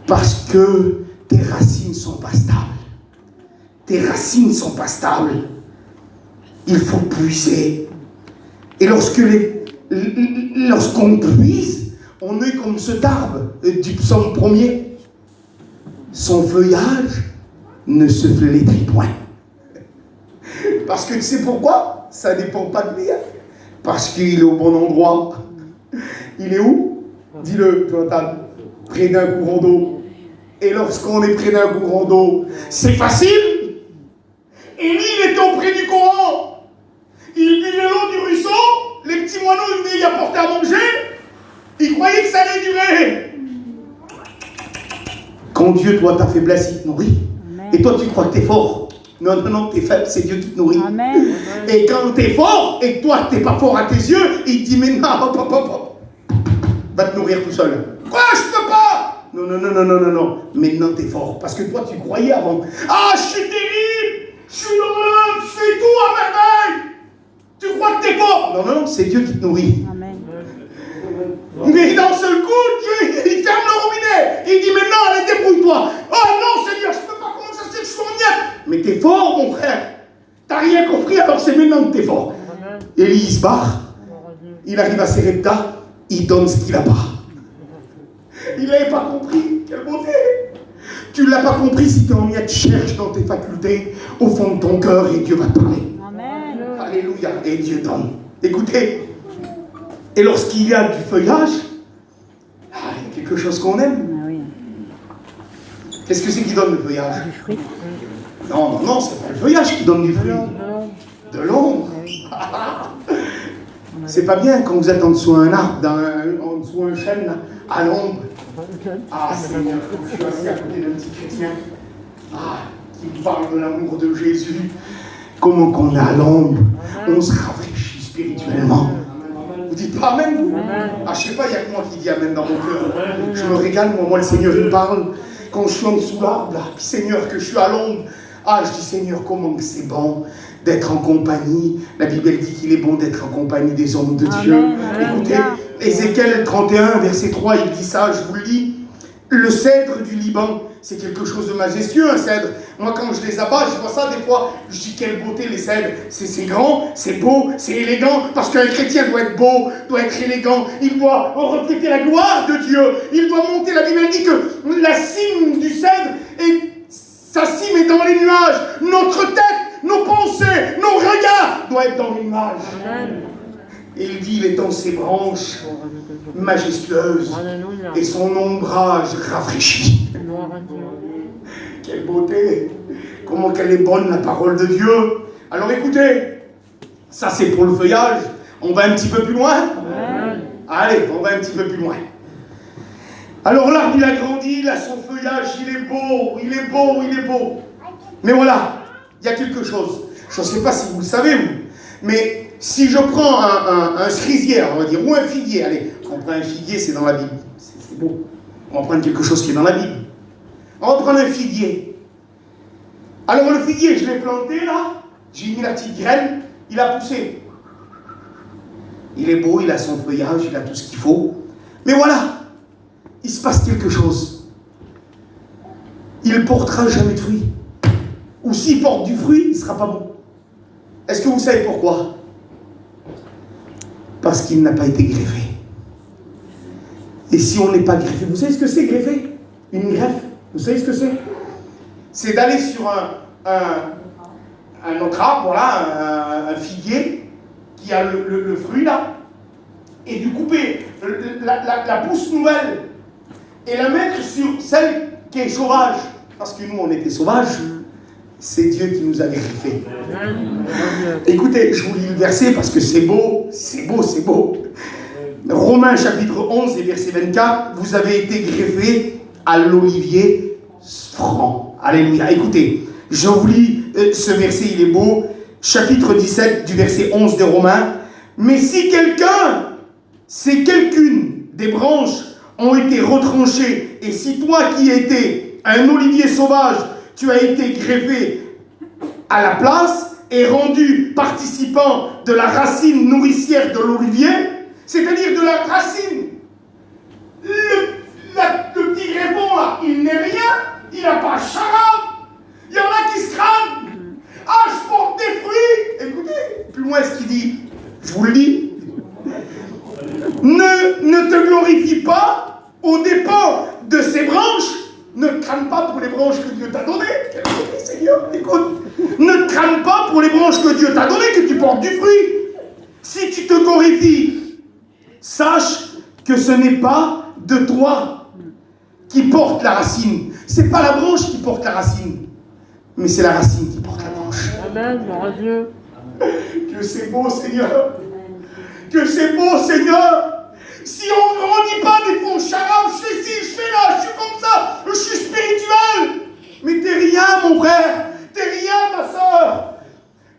Parce que tes racines ne sont pas stables. Tes racines ne sont pas stables. Il faut puiser. Et lorsqu'on puise, on est comme cet arbre du psaume 1er. Son feuillage ne se flétrit point. Parce que tu sais pourquoi? Ça ne dépend pas de lui. Parce qu'il est au bon endroit. Il est où? Dis-le, Jonathan. Près d'un courant d'eau. Et lorsqu'on est près d'un courant d'eau, c'est facile. Et lui, il était auprès du courant. Il buvait l'eau du ruisseau. Les petits moineaux, ils venaient y apporter à manger. Il croyait que ça allait durer. Quand Dieu, toi, ta faiblesse, il te nourrit. Amen. Et toi, tu crois que tu es fort. Non, non, non, tu es faible, c'est Dieu qui te nourrit. Amen. Et quand tu es fort, et que toi, tu n'es pas fort à tes yeux, il te dit, mais non, hop. Va te nourrir tout seul. Quoi, je peux pas? Non. Maintenant, tu es fort. Parce que toi, tu croyais avant. Je suis terrible. Je suis heureux. Je fais tout à merveille. Tu crois que tu es fort? Non, c'est Dieu qui te nourrit. Amen. Mais d'un seul coup, Dieu, il ferme le robinet. Il dit, maintenant, allez, débrouille-toi. Oh non, Seigneur, je ne peux pas. Comment ça se fait que je suis en miette? Mais t'es fort, mon frère. T'as rien compris, alors c'est maintenant que t'es fort. Élie, il se barre. Il arrive à Sérepta. Il donne ce qu'il n'a pas. Il n'avait pas compris. Quelle beauté. Tu ne l'as pas compris si tu es en miette. Cherche dans tes facultés, au fond de ton cœur, et Dieu va te parler. Amen. Alléluia. Et Dieu donne. Écoutez. Et lorsqu'il y a du feuillage, il y a quelque chose qu'on aime. Oui. Qu'est-ce que c'est qui donne le feuillage? Du fruit. Non, c'est pas le feuillage qui donne du fruit. De l'ombre. C'est pas bien quand vous êtes en dessous d'un arbre, en dessous d'un chêne, là, à l'ombre. Seigneur, je suis assis à côté d'un petit chrétien qui me parle de l'amour de Jésus. Comment qu'on est à l'ombre, on se rafraîchit spirituellement. Vous dites pas Amen, vous? Je sais pas, il n'y a que moi qui dis Amen dans mon cœur. Je me régale, moi le Seigneur, il me parle. Quand je suis en dessous l'arbre, là, Seigneur, que je suis à l'ombre. Je dis, Seigneur, comment que c'est bon d'être en compagnie. La Bible dit qu'il est bon d'être en compagnie des hommes de Dieu. Écoutez, Ézéchiel 31, verset 3, il dit ça, je vous le lis. Le cèdre du Liban, c'est quelque chose de majestueux, un cèdre. Moi, quand je les abats, je vois ça des fois, je dis quelle beauté les cèdres. C'est grand, c'est beau, c'est élégant, parce qu'un chrétien doit être beau, doit être élégant, il doit refléter la gloire de Dieu, il doit monter. La Bible dit que la cime du cèdre, sa cime est dans les nuages. Notre tête, nos pensées, nos regards doivent être dans les nuages. Et il dit, il est dans ses branches majestueuses et son ombrage rafraîchi. Quelle beauté! Comment qu'elle est bonne la parole de Dieu! Alors écoutez, ça c'est pour le feuillage. On va un petit peu plus loin? Allez, on va un petit peu plus loin. Alors l'arbre il a grandi, il a son feuillage, il est beau. Mais voilà, il y a quelque chose. Je ne sais pas si vous le savez, vous, mais si je prends un cerisier, on va dire, ou un figuier, allez, on prend un figuier, c'est dans la Bible, c'est beau. On va prendre quelque chose qui est dans la Bible. On va prendre un figuier. Alors le figuier, je l'ai planté là, j'ai mis la petite graine, il a poussé. Il est beau, il a son feuillage, il a tout ce qu'il faut. Mais voilà, il se passe quelque chose. Il ne portera jamais de fruits. Ou s'il porte du fruit, il ne sera pas bon. Est-ce que vous savez pourquoi? Parce qu'il n'a pas été greffé. Et si on n'est pas greffé, vous savez ce que c'est greffer? Une greffe, vous savez ce que c'est? C'est d'aller sur un autre arbre, voilà, un figuier, qui a le fruit là, et de couper la pousse nouvelle, et la mettre sur celle qui est sauvage. Parce que nous, on était sauvages. C'est Dieu qui nous a greffés. Écoutez, je vous lis le verset parce que c'est beau, c'est beau, c'est beau. Romains chapitre 11 et verset 24, vous avez été greffés à l'olivier franc. Alléluia. Écoutez, je vous lis ce verset, il est beau. Chapitre 17 du verset 11 de Romains. Mais si quelqu'une des branches ont été retranchées, et si toi qui étais un olivier sauvage, tu as été greffé à la place et rendu participant de la racine nourricière de l'olivier, c'est-à-dire de la racine. Le petit greffon là, il n'est rien, il n'a pas charade. Il y en a qui se crament. Ah, je porte des fruits. Écoutez, plus loin ce qu'il dit, je vous le dis. Ne te glorifie pas aux dépens de ces branches. Ne te crame pas pour les branches que Dieu t'a données. Quel côté, Seigneur, écoute. Ne te crame pas pour les branches que Dieu t'a données, que tu portes du fruit. Si tu te glorifies, sache que ce n'est pas de toi qui porte la racine. C'est pas la branche qui porte la racine, mais c'est la racine qui porte la branche. Amen, mon Dieu. Que c'est beau, Seigneur. Que c'est beau, Seigneur. Si on ne grandit pas des fonds charabes, je fais ci, je fais là, je suis comme ça, je suis spirituel. Mais t'es rien, mon frère. T'es rien, ma soeur.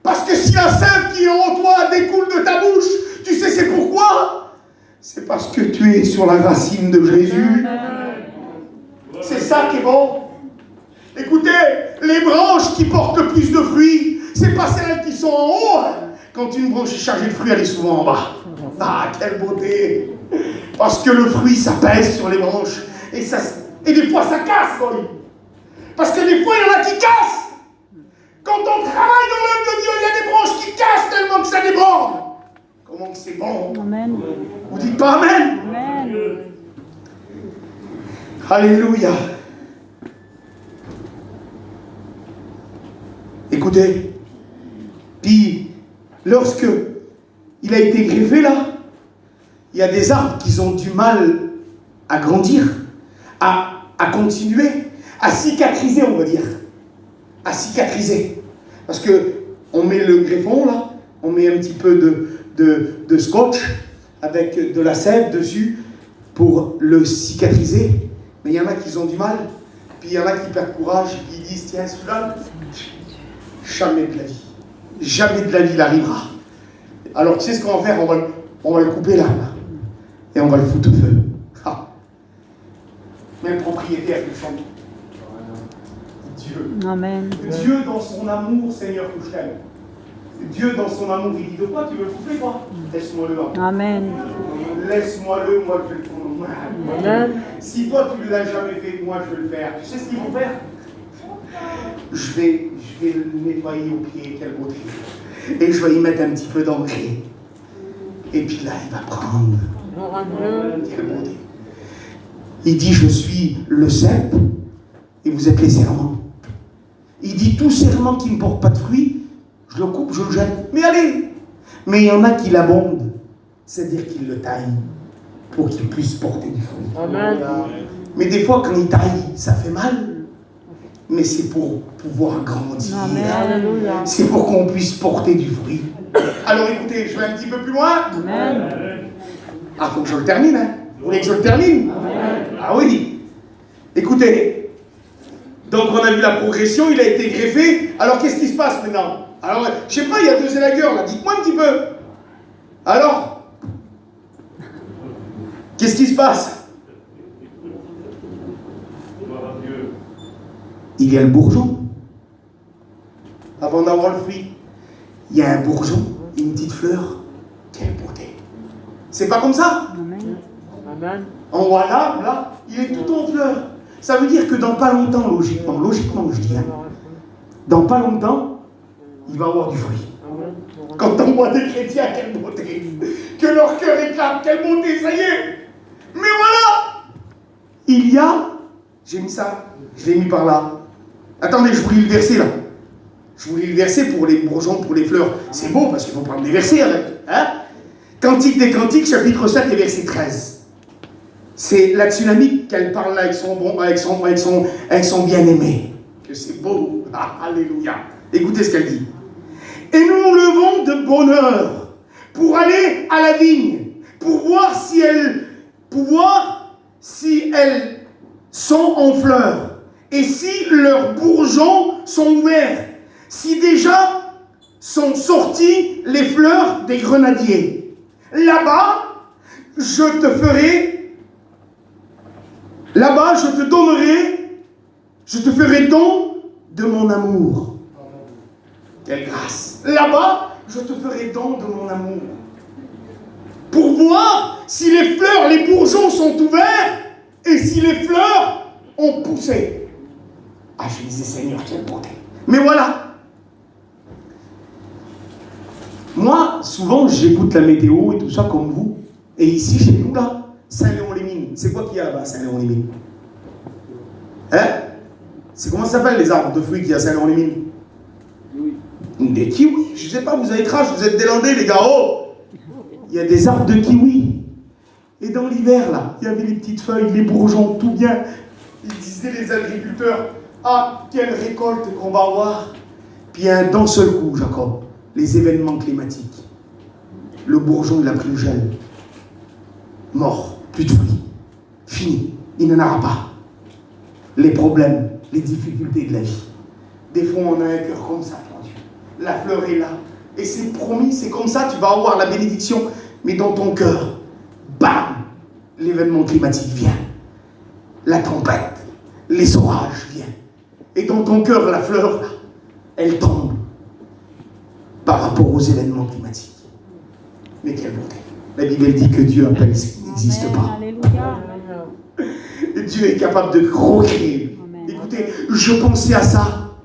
Parce que si la sève qui est en toi découle de ta bouche, tu sais c'est pourquoi? C'est parce que tu es sur la racine de Jésus. C'est ça qui est bon. Écoutez, les branches qui portent le plus de fruits, c'est pas celles qui sont en haut. Quand une branche est chargée de fruits, elle est souvent en bas. Ah, quelle beauté! Parce que le fruit, ça pèse sur les branches. Et des fois, ça casse, quoi. Parce que des fois, il y en a qui cassent. Quand on travaille dans l'œuvre de Dieu, il y a des branches qui cassent tellement que ça déborde. Comment que c'est bon? Amen. Vous dites pas Amen? Amen. Alléluia. Écoutez, puis lorsque il a été greffé là, il y a des arbres qui ont du mal à grandir, à continuer, à cicatriser, on va dire. À cicatriser. Parce que on met le greffon là, on met un petit peu de scotch avec de la sève dessus pour le cicatriser. Mais il y en a qui ont du mal, puis il y en a qui perdent courage, et qui disent, tiens, celui-là, jamais de la vie. Jamais de la vie il arrivera. Alors tu sais ce qu'on va faire? On va le couper là. Et on va le foutre au feu. Ah. Même propriétaire du champ. Dieu. Amen. Dieu dans son amour, Seigneur, que je t'aime. Dieu dans son amour, il dit de quoi? Tu veux le couper, quoi? Laisse-moi-le. Amen. Laisse-moi-le, moi je vais le prendre. Amen. Si toi tu ne l'as jamais fait, moi je vais le faire. Tu sais ce qu'ils vont faire? Je vais le nettoyer au pied, quelle beauté. Et je vais y mettre un petit peu d'engrais. Et puis là, il va prendre. Quelle beauté. Il dit, je suis le cep et vous êtes les serments. Il dit, tout serment qui ne porte pas de fruits, je le coupe, je le jette. Mais allez. Mais il y en a qui l'abondent. C'est-à-dire qu'ils le taillent pour qu'il puisse porter du fruit. Amen. Mais des fois, quand il taille, ça fait mal. Mais c'est pour pouvoir grandir. Amen. C'est pour qu'on puisse porter du fruit. Alors écoutez, je vais un petit peu plus loin. Amen. Ah, faut que je le termine, hein. Vous voulez que je le termine? Amen. Ah oui. Écoutez. Donc on a vu la progression, il a été greffé. Alors qu'est-ce qui se passe maintenant? Alors, je sais pas, il y a 2 élagueurs là, dites-moi un petit peu. Alors? Qu'est-ce qui se passe? Il y a le bourgeon. Avant d'avoir le fruit, il y a un bourgeon, une petite fleur. Quelle beauté. C'est pas comme ça? Amen. Amen. En haut à l'arbre, là, il est tout en fleur. Ça veut dire que dans pas longtemps, logiquement je dis, hein, dans pas longtemps, il va avoir du fruit. Quand on voit des chrétiens, quelle beauté. Que leur cœur éclate, quelle beauté, ça y est. Mais voilà, il y a, j'ai mis ça, je l'ai mis par là. Attendez, je vous lis le verset là. Je vous lis le verset pour les bourgeons, pour les fleurs. C'est beau parce qu'il faut prendre des versets avec. Hein? Cantique des Cantiques, chapitre 7 et verset 13. C'est la tsunami qu'elle parle avec son bien-aimé. Que c'est beau. Ah, alléluia. Écoutez ce qu'elle dit. Et nous nous levons de bonne heure pour aller à la vigne, pour voir si elles sont en fleurs et si leurs bourgeons sont ouverts, si déjà sont sorties les fleurs des grenadiers. Là-bas, je te ferai don de mon amour. Quelle grâce. Là-bas, je te ferai don de mon amour. Pour voir si les fleurs, les bourgeons sont ouverts et si les fleurs ont poussé. Ah, je disais, Seigneur, quelle bonté. Mais voilà. Moi, souvent, j'écoute la météo et tout ça comme vous. Et ici, chez nous, là, Saint-Léon-les-Mines. C'est quoi qu'il y a là-bas, Saint-Léon-les-Mines? Hein? C'est comment ça s'appelle les arbres de fruits qu'il y a à Saint-Léon-les-Mines? Des kiwis. Je sais pas, vous avez crash, vous êtes des Landais, les gars. Oh! Il y a des arbres de kiwis. Et dans l'hiver, là, il y avait les petites feuilles, les bourgeons, tout bien. Ils disaient, les agriculteurs, ah, quelle récolte qu'on va avoir. Puis d'un seul coup, Jacob, les événements climatiques. Le bourgeon, il a pris le gel. Mort, plus de fruits. Fini, il n'en aura pas. Les problèmes, les difficultés de la vie. Des fois, on a un cœur comme ça, mon Dieu. La fleur est là. Et c'est promis, c'est comme ça, tu vas avoir la bénédiction. Mais dans ton cœur, bam, l'événement climatique vient. La tempête, les orages viennent. Et dans ton cœur, la fleur, là, elle tombe par rapport aux événements climatiques. Mais quelle bonté. La Bible dit que Dieu appelle ce qui n'existe pas. Alléluia. Dieu est capable de recréer. Écoutez, je pensais à ça.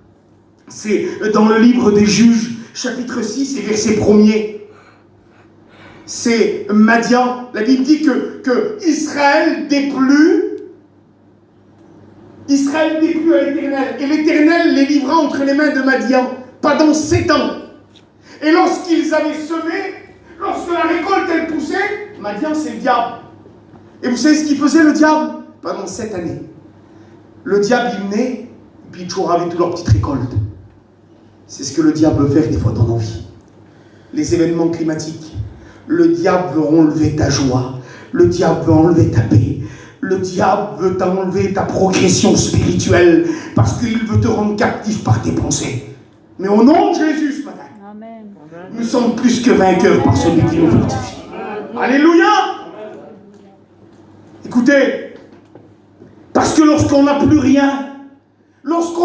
C'est dans le livre des Juges, chapitre 6 et verset 1er. C'est Madian. La Bible dit que Israël déplut à l'Éternel. Et l'Éternel les livra entre les mains de Madian pendant 7 ans. Et lorsqu'ils avaient semé, lorsque la récolte elle poussait, Madian c'est le diable. Et vous savez ce qu'il faisait le diable? Pendant 7 années. Le diable il venait, et puis il toujours avait toute leur petite récolte. C'est ce que le diable veut faire des fois dans nos vies. Les événements climatiques. Le diable veut enlever ta joie. Le diable veut enlever ta paix. Le diable veut t'enlever ta progression spirituelle parce qu'il veut te rendre captif par tes pensées. Mais au nom de Jésus ce matin, Amen. nous sommes plus que vainqueurs par celui qui nous fortifie. Alléluia! Écoutez, parce que lorsqu'on n'a plus rien, lorsqu'il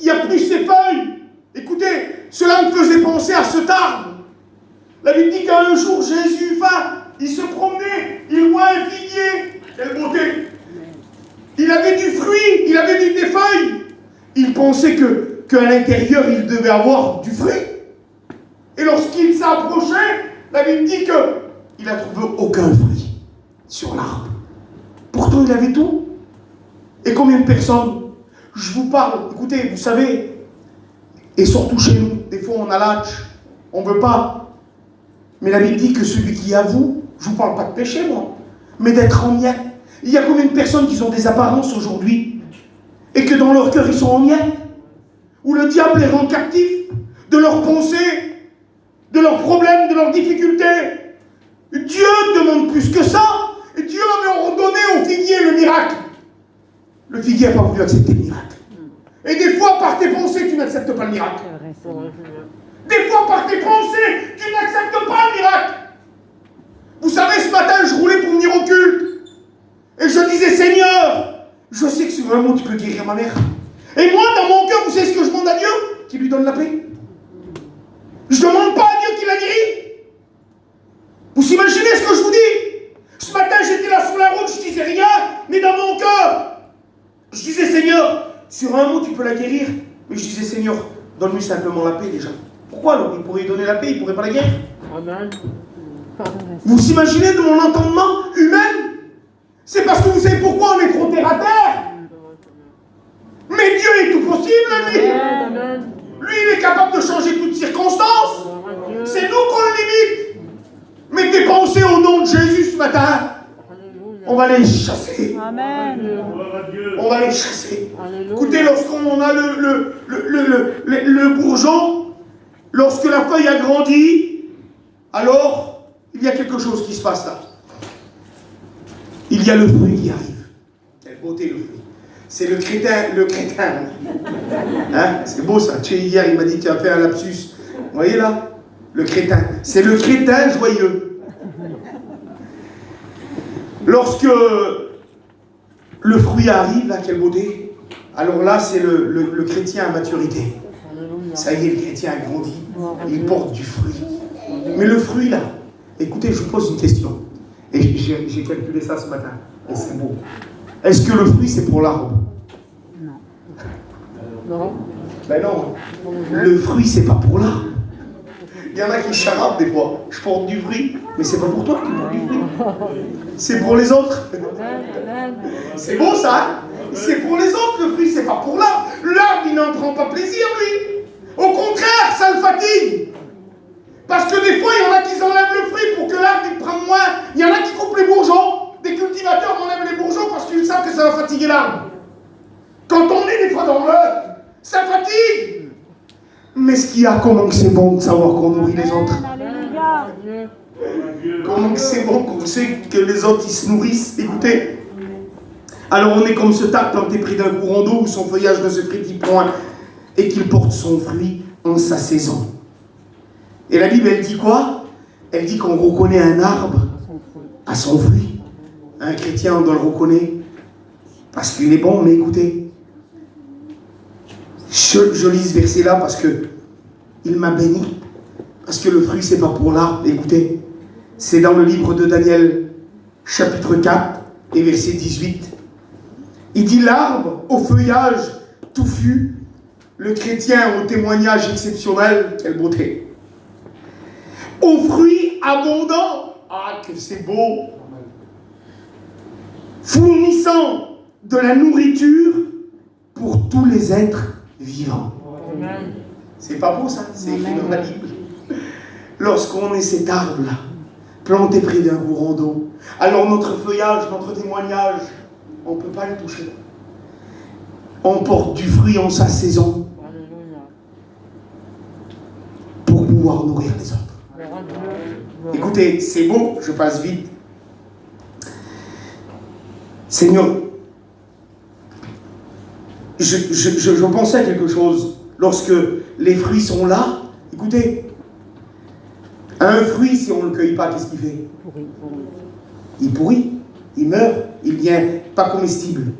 n'y a plus ces feuilles, écoutez, cela me faisait penser à cet arbre. La Bible dit qu'un jour Jésus il se promenait, il voit un figuier. Quelle beauté! Il avait du fruit, il avait des feuilles. Il pensait qu'à l'intérieur, il devait avoir du fruit. Et lorsqu'il s'approchait, la Bible dit qu'il n'a trouvé aucun fruit sur l'arbre. Pourtant, il avait tout. Et combien de personnes? Je vous parle, écoutez, vous savez, et surtout chez nous, des fois on a l'âge, on ne veut pas. Mais la Bible dit que celui qui avoue, je ne vous parle pas de péché, moi, mais d'être en miettes. Il y a combien de personnes qui ont des apparences aujourd'hui et que dans leur cœur, ils sont en miettes, où le diable les rend captifs de leurs pensées, de leurs problèmes, de leurs difficultés. Dieu demande plus que ça. Dieu avait ordonné au figuier le miracle. Le figuier n'a pas voulu accepter le miracle. Et des fois, par tes pensées, tu n'acceptes pas le miracle. Des fois, par tes pensées, tu n'acceptes pas le miracle. Vous savez, ce matin, je roulais pour venir au culte. Et je disais, Seigneur, je sais que sur un mot, tu peux guérir ma mère. Et moi, dans mon cœur, vous savez ce que je demande à Dieu? Qu'il lui donne la paix. Je ne demande pas à Dieu qu'il la guérit. Vous imaginez ce que je vous dis? Ce matin, j'étais là sur la route, je disais rien, mais dans mon cœur, je disais, Seigneur, sur un mot, tu peux la guérir. Mais je disais, Seigneur, donne-lui simplement la paix déjà. Pourquoi alors? Il pourrait lui donner la paix, il ne pourrait pas la guérir. Amen. Vous imaginez de mon entendement humain? C'est parce que vous savez pourquoi on est trop terre à terre. Mais Dieu est tout possible, lui. Amen. Lui, il est capable de changer toutes circonstances. C'est nous qu'on le limite. Mais tes pensées au nom de Jésus ce matin, on va les chasser. Amen. On va les chasser. Alléluia. Écoutez, lorsqu'on a le bourgeon, lorsque la feuille a grandi, alors il y a quelque chose qui se passe là. Il y a le fruit qui arrive. Quelle beauté le fruit. C'est le crétin. Hein? C'est beau ça. Hier, il m'a dit, tu as fait un lapsus. Vous voyez là? Le crétin. C'est le crétin joyeux. Lorsque le fruit arrive, là, quelle beauté. Alors là, c'est le chrétien à maturité. Alléluia. Ça y est, le chrétien a grandi. Il porte du fruit. Mais le fruit là, écoutez, je vous pose une question. Et j'ai calculé ça ce matin. Et c'est beau. Est-ce que le fruit, c'est pour l'arbre? Non. Ben non. Le fruit, c'est pas pour l'arbre. Il y en a qui charabent des fois. Je porte du fruit, mais c'est pas pour toi que tu portes du fruit. C'est pour les autres. Amen. C'est beau ça, hein? C'est pour les autres le fruit, c'est pas pour l'arbre. L'arbre, il n'en prend pas plaisir, lui. Au contraire, ça le fatigue. Parce que des fois, il y en a qui enlèvent le fruit pour que l'arbre il prenne moins. Il y en a qui coupent les bourgeons. Des cultivateurs enlèvent les bourgeons parce qu'ils savent que ça va fatiguer l'arbre. Quand on est des fois dans l'œuf, ça fatigue. Mais ce qu'il y a, comment que c'est bon de savoir qu'on nourrit les autres. Alléluia. Comment que c'est bon qu'on sait que les autres ils se nourrissent. Écoutez. Alors on est comme ce arbre planté près d'un courant d'eau où son feuillage ne se frétille point et qu'il porte son fruit en sa saison. Et la Bible, elle dit quoi? Elle dit qu'on reconnaît un arbre à son fruit. Un chrétien, on doit le reconnaître parce qu'il est bon, mais écoutez. Je lis ce verset-là parce que il m'a béni. Parce que le fruit, c'est pas pour l'arbre. Écoutez, c'est dans le livre de Daniel, chapitre 4 et verset 18. Il dit l'arbre au feuillage touffu, le chrétien au témoignage exceptionnel, quelle beauté. Aux fruits abondants, ah que c'est beau, fournissant de la nourriture pour tous les êtres vivants. Amen. C'est pas beau ça, c'est écrit dans la Bible. Lorsqu'on est cet arbre-là, planté près d'un courant d'eau, alors notre feuillage, notre témoignage, on ne peut pas le toucher. On porte du fruit en sa saison Alléluia. pour pouvoir nourrir les autres. Gloire à Dieu. Écoutez, c'est beau, je passe vite. Seigneur, je pensais à quelque chose. Lorsque les fruits sont là, écoutez, un fruit, si on ne le cueille pas, qu'est-ce qu'il fait? Il pourrit, il meurt, il devient pas comestible.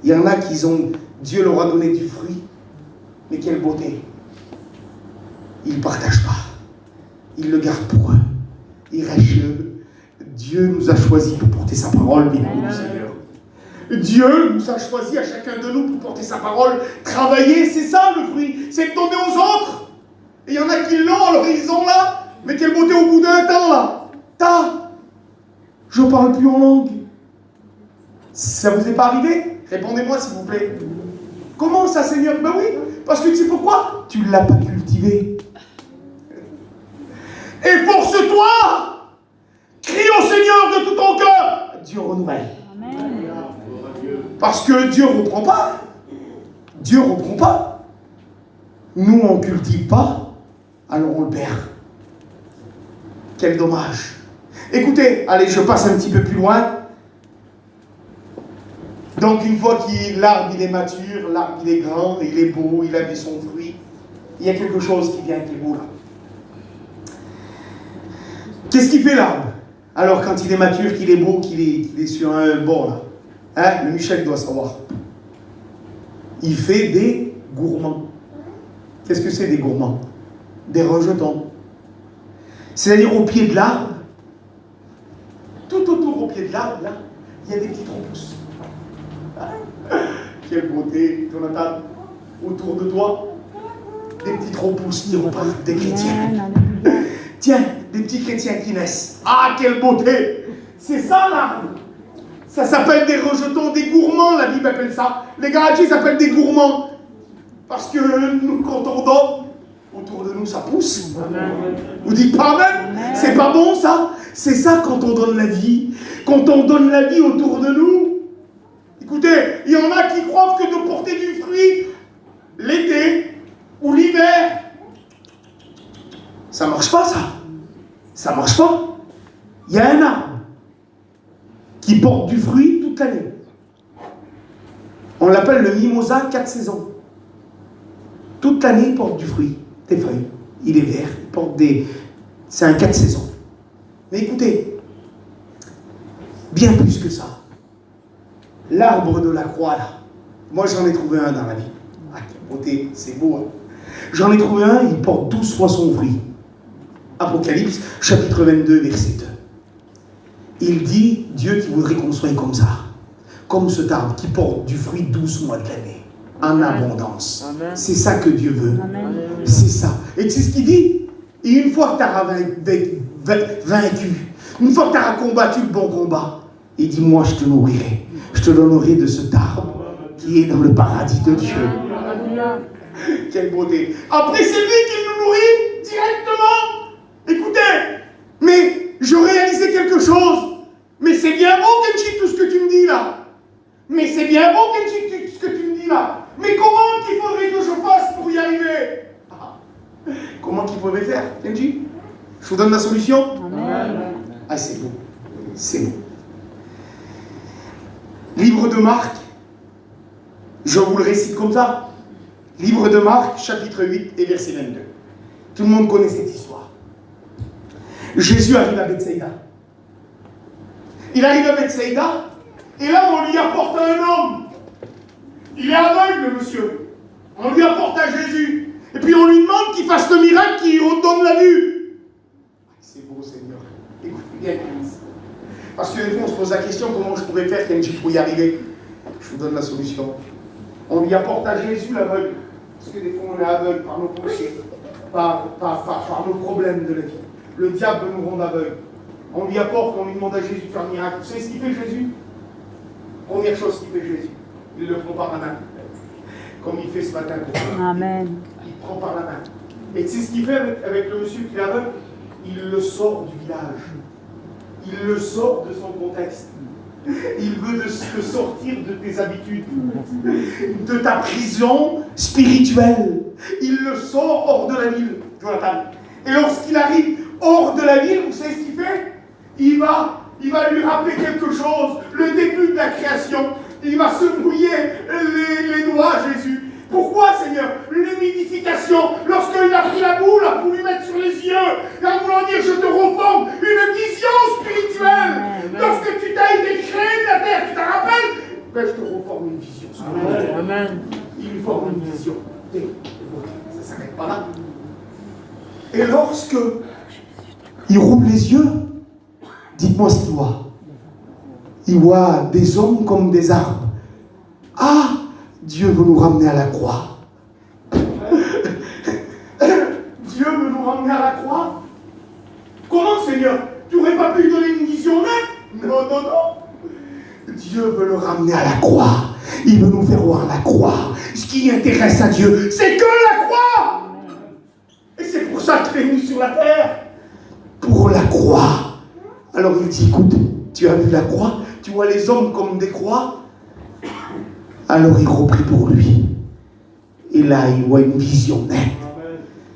Il y en a qui ont, Dieu leur a donné du fruit, mais quelle beauté. Ils ne partagent pas. Ils le gardent pour eux. Ils restent chez eux. Dieu nous a choisis pour porter sa parole, bien aimé Seigneur. Dieu nous a choisis à chacun de nous pour porter sa parole. Travailler, c'est ça le fruit. C'est de donner aux autres. Et il y en a qui l'ont, alors ils sont là. Mais quelle beauté au bout d'un temps là. Je ne parle plus en langue. Ça vous est pas arrivé? Répondez-moi s'il vous plaît. Comment ça, Seigneur? Ben oui, parce que tu sais pourquoi? Tu ne l'as pas cultivé. Efforce-toi. Crie au Seigneur de tout ton cœur. Dieu renouvelle. Amen. Parce que Dieu ne reprend pas. Dieu ne reprend pas. Nous, on ne cultive pas, alors on le perd. Quel dommage. Écoutez, allez, je passe un petit peu plus loin. Donc, une fois que l'arbre il est mature, l'arbre il est grand, il est beau, il a vu son fruit, il y a quelque chose qui vient qui est beau là. Qu'est-ce qu'il fait l'arbre? Alors, quand il est mature, qu'il est beau, qu'il est sur un bord là. Hein, le Michel doit savoir. Il fait des gourmands. Qu'est-ce que c'est des gourmands? Des rejetons. C'est-à-dire au pied de l'arbre, tout autour au pied de l'arbre, là, il y a des petits troncs-pousses. Quelle beauté, Jonathan. Autour de toi, des petits troncs-pousses qui représentent des chrétiens. Tiens, des petits chrétiens qui naissent. Ah, quelle beauté! C'est ça l'arbre. Ça s'appelle des rejetons, des gourmands, la Bible appelle ça. Les Galates, ils s'appellent des gourmands. Parce que nous, quand on donne, autour de nous, ça pousse. Vous dites pas Amen? C'est pas bon ça? C'est ça quand on donne la vie. Quand on donne la vie autour de nous. Écoutez, il y en a qui croient que de porter du fruit l'été ou l'hiver, ça marche pas ça. Ça marche pas. Il y a un arbre qui porte du fruit toute l'année. On l'appelle le mimosa 4 saisons. Toute l'année, il porte du fruit, des feuilles. Il est vert, il porte des... C'est un 4 saisons. Mais écoutez, bien plus que ça. L'arbre de la croix, là. Moi, j'en ai trouvé un dans la vie. Ah, quelle beauté, c'est beau. Hein. J'en ai trouvé un, il porte 12 fois son fruit. Apocalypse, chapitre 22, verset 2. Il dit, Dieu qui voudrait qu'on soit comme ça. Comme cet arbre qui porte du fruit 12 mois de l'année. En abondance. Amen. C'est ça que Dieu veut. Amen. C'est ça. Et c'est ce qu'il dit. Et une fois que tu auras vaincu, une fois que tu auras combattu le bon combat, il dit, moi je te nourrirai. Je te donnerai de cet arbre qui est dans le paradis de Dieu. Amen. Quelle beauté. Après, c'est lui qui nous nourrit directement. Écoutez, mais je réalisais quelque chose. Mais c'est bien beau, Kenji, tout ce que tu me dis là. Mais c'est bien beau, Kenji, tout ce que tu me dis là. Mais comment qu'il faudrait que je fasse pour y arriver? Comment qu'il faudrait faire, Kenji? Je vous donne la solution? Amen. Ah, c'est beau. C'est beau. Livre de Marc, je vous le récite comme ça. Livre de Marc, chapitre 8 et verset 22. Tout le monde connaît cette histoire. Jésus arrive à Bethsaïda. Il arrive à Bethsaïda, et là on lui apporte un homme. Il est aveugle, le monsieur. On lui apporte à Jésus. Et puis on lui demande qu'il fasse le miracle qui redonne la vue. C'est beau, Seigneur. Écoutez bien, parce que des fois on se pose la question, comment je pourrais faire pour y arriver? Je vous donne la solution. On lui apporte à Jésus l'aveugle. Parce que des fois on est aveugle par nos péchés, par nos problèmes de la vie. Le diable veut nous rendre aveugles. On lui apporte, on lui demande à Jésus de faire un miracle. Vous savez ce qu'il fait Jésus? Première chose qu'il fait Jésus, il le prend par la main. Comme il fait ce matin. Amen. Il prend par la main. Et c'est ce qu'il fait avec le monsieur qui est aveugle. Il le sort du village. Il le sort de son contexte. Il veut te sortir de tes habitudes, de ta prison spirituelle. Il le sort hors de la ville, Jonathan. Et lorsqu'il arrive hors de la ville, vous savez ce qu'il fait? Il va lui rappeler quelque chose, le début de la création. Il va se mouiller les doigts, Jésus. Pourquoi, Seigneur? L'humidification. Lorsqu'il a pris la boule pour lui mettre sur les yeux, en voulant dire, je te reforme une vision spirituelle. Lorsque tu t'as été créé de la terre, tu te rappelles? Ben, je te reforme une vision spirituelle. Amen. Il lui forme une vision. Ça ne s'arrête pas là. Et lorsque il rouvre les yeux, dites-moi ce qu'il voit. Il voit des hommes comme des arbres. Ah! Dieu veut nous ramener à la croix. Dieu veut nous ramener à la croix. Comment, Seigneur? Tu n'aurais pas pu lui donner une vision nette? Non, non, non. Dieu veut le ramener à la croix. Il veut nous faire voir la croix. Ce qui intéresse à Dieu, c'est que la croix. Et c'est pour ça qu'il est venu sur la terre. Pour la croix. Alors il dit, écoute, tu as vu la croix? Tu vois les hommes comme des croix? Alors il reprit pour lui. Et là, il voit une vision nette.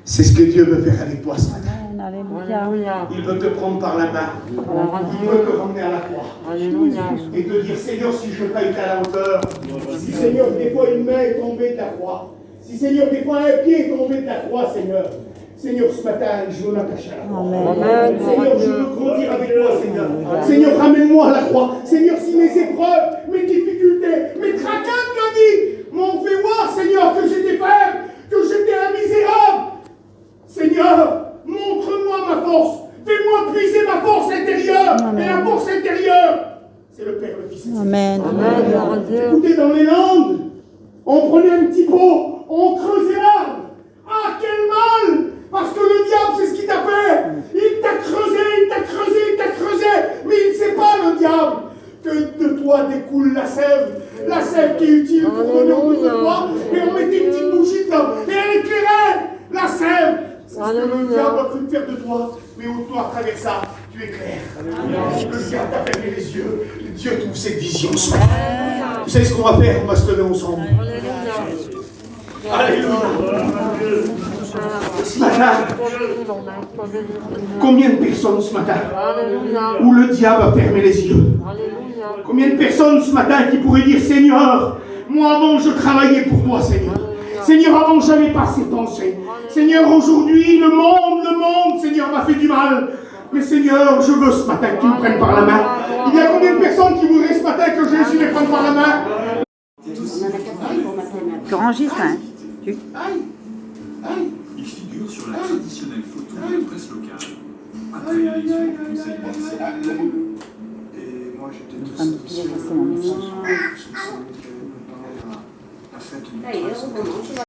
C'est ce que Dieu veut faire avec toi ce matin. Il veut te prendre par la main. Il veut te ramener à la croix. Et te dire, Seigneur, si je n'ai pas été à la hauteur, si Seigneur, des fois une main est tombée de la croix, si Seigneur, des fois un pied est tombé de la croix, Seigneur, ce matin, je veux m'attacher à la croix. Amen. Seigneur, je veux grandir avec toi, Seigneur. Seigneur, ramène-moi à la croix. Seigneur, si mes épreuves, mes difficultés, mes tracas de la vie m'ont fait voir, Seigneur, que j'étais faible, que j'étais un misérable. Seigneur, montre-moi ma force. Fais-moi puiser ma force intérieure. Amen. Et la force intérieure, c'est le Père, le Fils et le Amen. Amen. Écoutez, dans les Landes, on prenait un petit pot, on creusait l'arbre. Ah, quel mal! Parce que le diable, c'est ce qu'il t'a fait. Il t'a creusé, il t'a creusé, il t'a creusé. Mais il ne sait pas, le diable, que de toi découle la sève. La sève qui est utile pour donner autour de toi. Et on mettait une petite bougie dedans. Et elle éclairait la la sève. C'est ce que le Alléluia. diable a pu faire de toi. Mais où toi, à travers ça, tu es clair. Le diable t'a fermé les yeux. Dieu trouve cette vision ce matin. Vous savez ce qu'on va faire? On va se lever ensemble. Alléluia. Ce matin, combien de personnes ce matin où le diable a fermé les yeux? Combien de personnes ce matin qui pourraient dire Seigneur, moi avant je travaillais pour toi Seigneur. Seigneur, avant je n'avais pas ces pensées. Seigneur, aujourd'hui le monde, Seigneur, m'a fait du mal. Mais Seigneur, je veux ce matin que tu me prennes par la main. Il y a combien de personnes qui voudraient ce matin que Jésus les prenne par la main? Grandis, hein. Il figure sur la traditionnelle photo de la presse locale. Après l'élection du conseil municipal. Et moi j'étais En train de piler mon message. à fête une